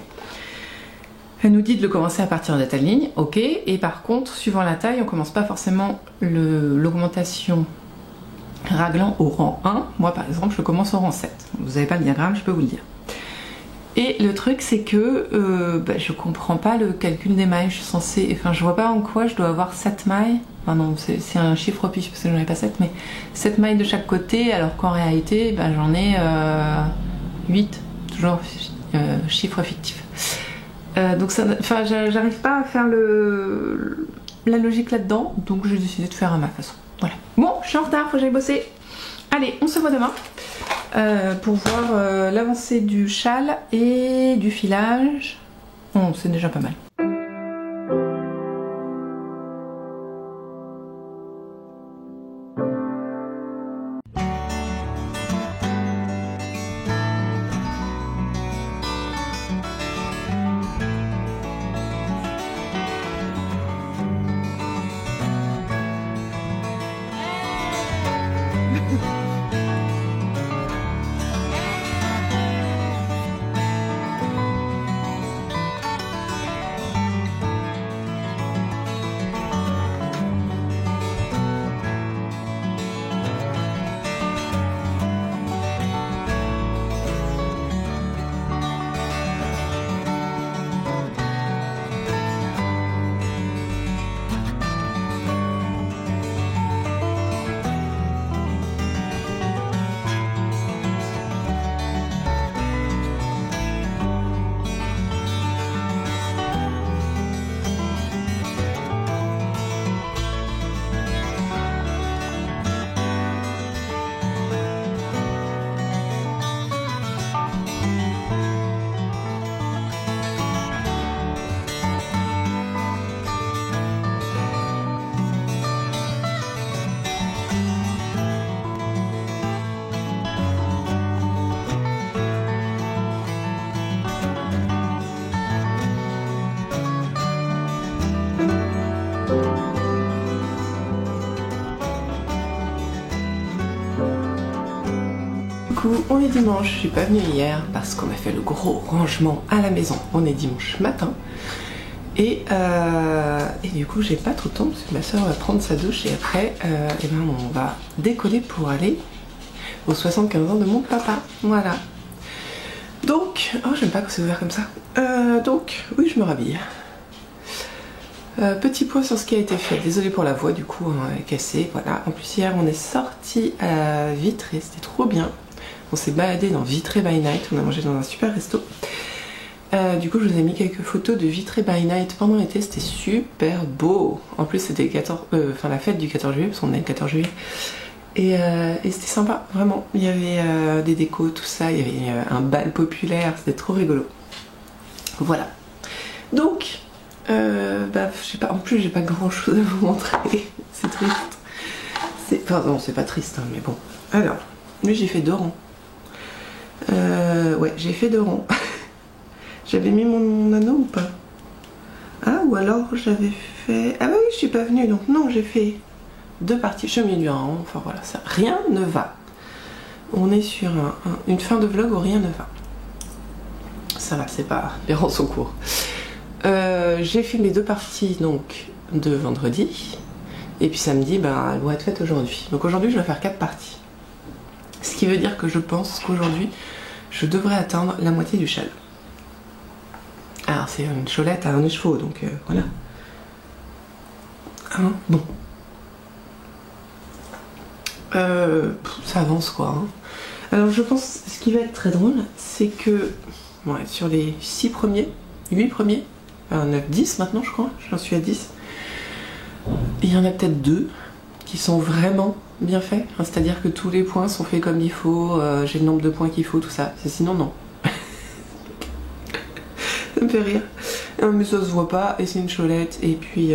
Elle nous dit de le commencer à partir de telle ligne, ok. Et par contre, suivant la taille, on commence pas forcément l'augmentation raglant au rang 1. Moi, par exemple, je commence au rang 7. Vous n'avez pas le diagramme, je peux vous le dire. Et le truc, c'est que je comprends pas le calcul des mailles. Je suis censée, enfin, je vois pas en quoi je dois avoir 7 mailles. Enfin non, c'est un chiffre piche parce que j'en ai pas 7, mais 7 mailles de chaque côté, alors qu'en réalité, j'en ai 8, toujours chiffre fictif. Donc ça, enfin, j'arrive pas à faire la logique là-dedans, donc j'ai décidé de faire à ma façon. Voilà. Bon, je suis en retard, faut que j'aille bosser. Allez, on se voit demain pour voir l'avancée du châle et du filage. Bon, c'est déjà pas mal. coup, on est dimanche, je suis pas venue hier parce qu'on a fait le gros rangement à la maison. On est dimanche matin. Et du coup, j'ai pas trop de temps parce que ma soeur va prendre sa douche et après, et ben, on va décoller pour aller aux 75 ans de mon papa. Voilà. Donc, oh, j'aime pas que c'est ouvert comme ça. Donc, oui, je me rhabille. Petit point sur ce qui a été fait. Désolée pour la voix, du coup, elle est cassée. Voilà. En plus, hier, on est sorti à Vitré. C'était trop bien. On s'est baladé dans Vitré by Night. On a mangé dans un super resto. Du coup, je vous ai mis quelques photos de Vitré by Night pendant l'été. C'était super beau. En plus, c'était la fête du 14 juillet, parce qu'on est le 14 juillet. Et c'était sympa, vraiment. Il y avait des décos, tout ça. Il y avait un bal populaire. C'était trop rigolo. Voilà. Donc... je sais pas, en plus j'ai pas grand chose à vous montrer, c'est triste. Enfin non, c'est pas triste, hein, mais bon. Alors, lui j'ai fait 2 rangs. Ouais, j'ai fait 2 rangs. J'avais mis mon anneau ou pas? Ah, ou alors j'avais fait... Ah bah oui, je suis pas venue, donc non, j'ai fait 2 parties. Je suis au milieu du rang, enfin voilà, ça, rien ne va. On est sur une fin de vlog où rien ne va. Ça va, c'est pas... Les rangs sont courts. J'ai filmé 2 parties donc de vendredi et puis samedi elles vont être faites aujourd'hui. Donc aujourd'hui je vais faire 4 parties. Ce qui veut dire que je pense qu'aujourd'hui je devrais atteindre la moitié du châle. Alors c'est une cholette à un écheveau donc voilà. Hein, bon. Ça avance quoi. Hein. Alors je pense ce qui va être très drôle c'est que sur les 8 premiers 9, 10 maintenant je crois, j'en suis à 10. Il y en a peut-être 2 qui sont vraiment bien faits, c'est-à-dire que tous les points sont faits comme il faut, j'ai le nombre de points qu'il faut, tout ça. Sinon non. Ça me fait rire. Mais ça se voit pas et c'est une cholette et puis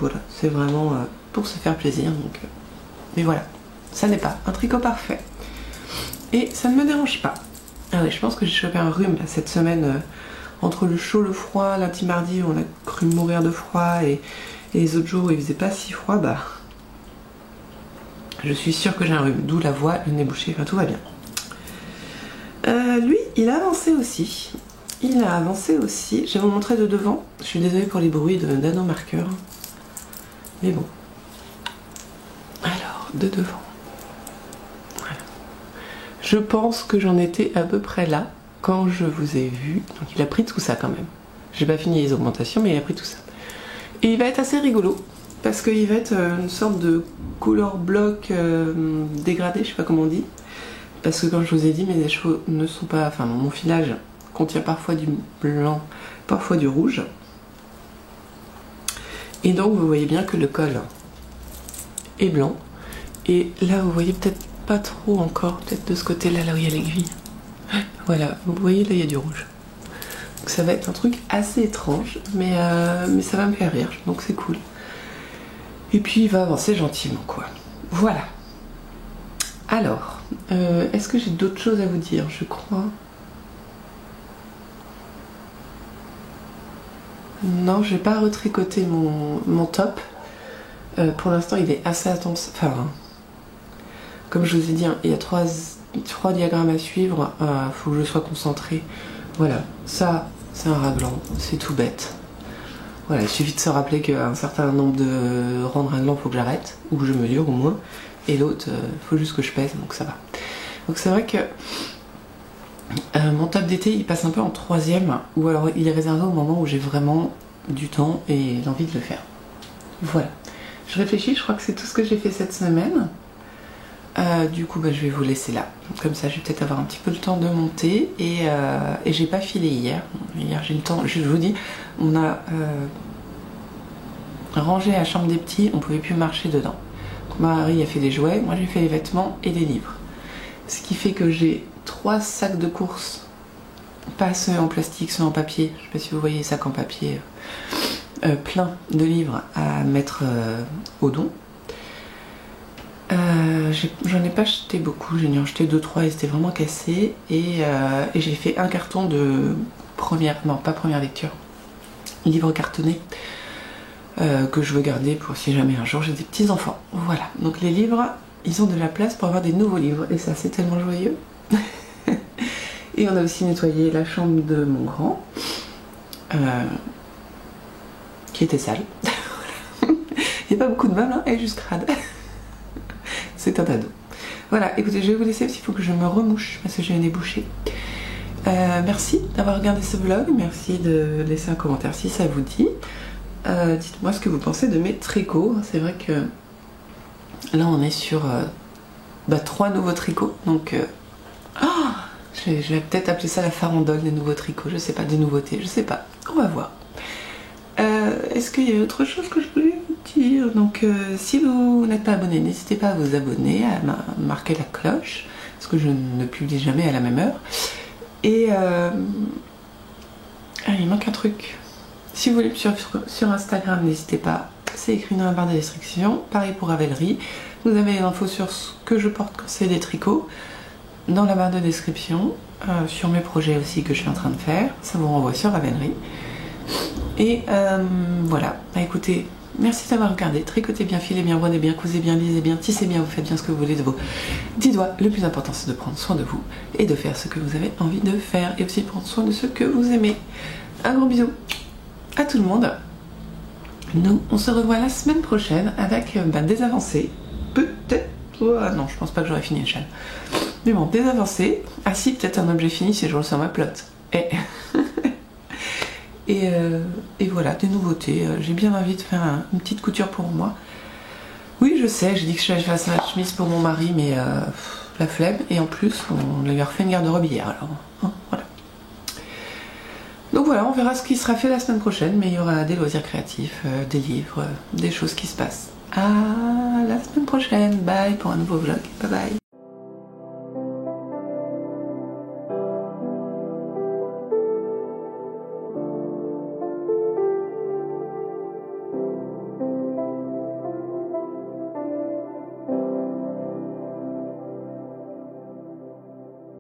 voilà, c'est vraiment pour se faire plaisir. Donc, mais voilà, ça n'est pas un tricot parfait. Et ça ne me dérange pas. Ah oui, je pense que j'ai chopé un rhume là, cette semaine. Entre le chaud, le froid, lundi, mardi, on a cru mourir de froid et les autres jours où il faisait pas si froid, je suis sûre que j'ai un rhume, d'où la voix, le nez bouché, enfin tout va bien. Lui, il a avancé aussi. Je vais vous montrer de devant. Je suis désolée pour les bruits de nanomarqueurs. Mais bon. Alors, de devant. Voilà. Je pense que j'en étais à peu près là. Quand je vous ai vu, donc il a pris tout ça quand même. J'ai pas fini les augmentations, mais il a pris tout ça. Et il va être assez rigolo, parce qu'il va être une sorte de couleur bloc dégradé, je sais pas comment on dit. Parce que comme je vous ai dit, mes écheveaux ne sont pas... Enfin, mon filage contient parfois du blanc, parfois du rouge. Et donc vous voyez bien que le col est blanc. Et là, vous voyez peut-être pas trop encore, peut-être de ce côté-là, là où il y a l'aiguille. Voilà, vous voyez là il y a du rouge. Donc ça va être un truc assez étrange, mais ça va me faire rire, donc c'est cool. Et puis il va avancer gentiment quoi. Voilà. Alors, est-ce que j'ai d'autres choses à vous dire? Je crois. Non, je vais pas retricoter mon top. Pour l'instant il est assez intense. Enfin, comme je vous ai dit, il y a 3 diagrammes à suivre, faut que je sois concentrée. Voilà, ça c'est un raglan, c'est tout bête. Voilà, il suffit de se rappeler qu'un certain nombre de rangs de raglan faut que j'arrête, ou que je mesure au moins, et l'autre, faut juste que je pèse, donc ça va. Donc c'est vrai que mon top d'été il passe un peu en 3e, ou alors il est réservé au moment où j'ai vraiment du temps et l'envie de le faire. Voilà, je réfléchis, je crois que c'est tout ce que j'ai fait cette semaine. Du coup je vais vous laisser là, comme ça je vais peut-être avoir un petit peu le temps de monter et j'ai pas filé hier j'ai eu le temps, je vous dis, on a rangé la chambre des petits, on pouvait plus marcher dedans. Donc, Marie a fait les jouets, moi j'ai fait les vêtements et les livres, ce qui fait que j'ai 3 sacs de courses, pas ceux en plastique, ceux en papier, je sais pas si vous voyez, sacs en papier plein de livres à mettre au don. J'en ai pas acheté beaucoup, j'en ai acheté 2-3 et c'était vraiment cassé. Et j'ai fait un carton de pas première lecture, livre cartonné que je veux garder pour si jamais un jour j'ai des petits enfants. Voilà, donc les livres, ils ont de la place pour avoir des nouveaux livres et ça c'est tellement joyeux. Et on a aussi nettoyé la chambre de mon grand, qui était sale. Il n'y a pas beaucoup de meubles, hein, elle est juste crade. C'est un ado. Voilà, écoutez, je vais vous laisser parce qu'il faut que je me remouche parce que j'ai une débouchée. Merci d'avoir regardé ce vlog, merci de laisser un commentaire si ça vous dit. Dites-moi ce que vous pensez de mes tricots. C'est vrai que là on est sur 3 nouveaux tricots, donc je vais peut-être appeler ça la farandole des nouveaux tricots, je sais pas, des nouveautés, je sais pas, on va voir. Est-ce qu'il y a autre chose que je voulais vous dire? Donc si vous n'êtes pas abonné, n'hésitez pas à vous abonner, à marquer la cloche, parce que je ne publie jamais à la même heure. Et il manque un truc. Si vous voulez me suivre sur Instagram, n'hésitez pas, c'est écrit dans la barre de description. Pareil pour Ravelry, vous avez les infos sur ce que je porte quand c'est des tricots dans la barre de description, sur mes projets aussi que je suis en train de faire, ça vous renvoie sur Ravelry. Et voilà, écoutez, merci d'avoir regardé, tricotez bien, filez bien, brodez bien, cousez bien, lisez bien, tissez bien, vous faites bien ce que vous voulez de vos 10 doigts. Le plus important c'est de prendre soin de vous et de faire ce que vous avez envie de faire, et aussi de prendre soin de ceux que vous aimez. Un gros bisou à tout le monde. Nous, on se revoit la semaine prochaine avec des avancées. Peut-être... non, je pense pas que j'aurai fini le châle. Mais bon, des avancées. Ah si, peut-être un objet fini si je ressens ma plotte. Et voilà, des nouveautés. J'ai bien envie de faire une petite couture pour moi. Oui, je sais, j'ai dit que je fasse ma chemise pour mon mari, mais la flemme. Et en plus, on lui a refait une garde-robe hier, alors voilà. Donc voilà, on verra ce qui sera fait la semaine prochaine, mais il y aura des loisirs créatifs, des livres, des choses qui se passent. À la semaine prochaine, bye pour un nouveau vlog, bye bye.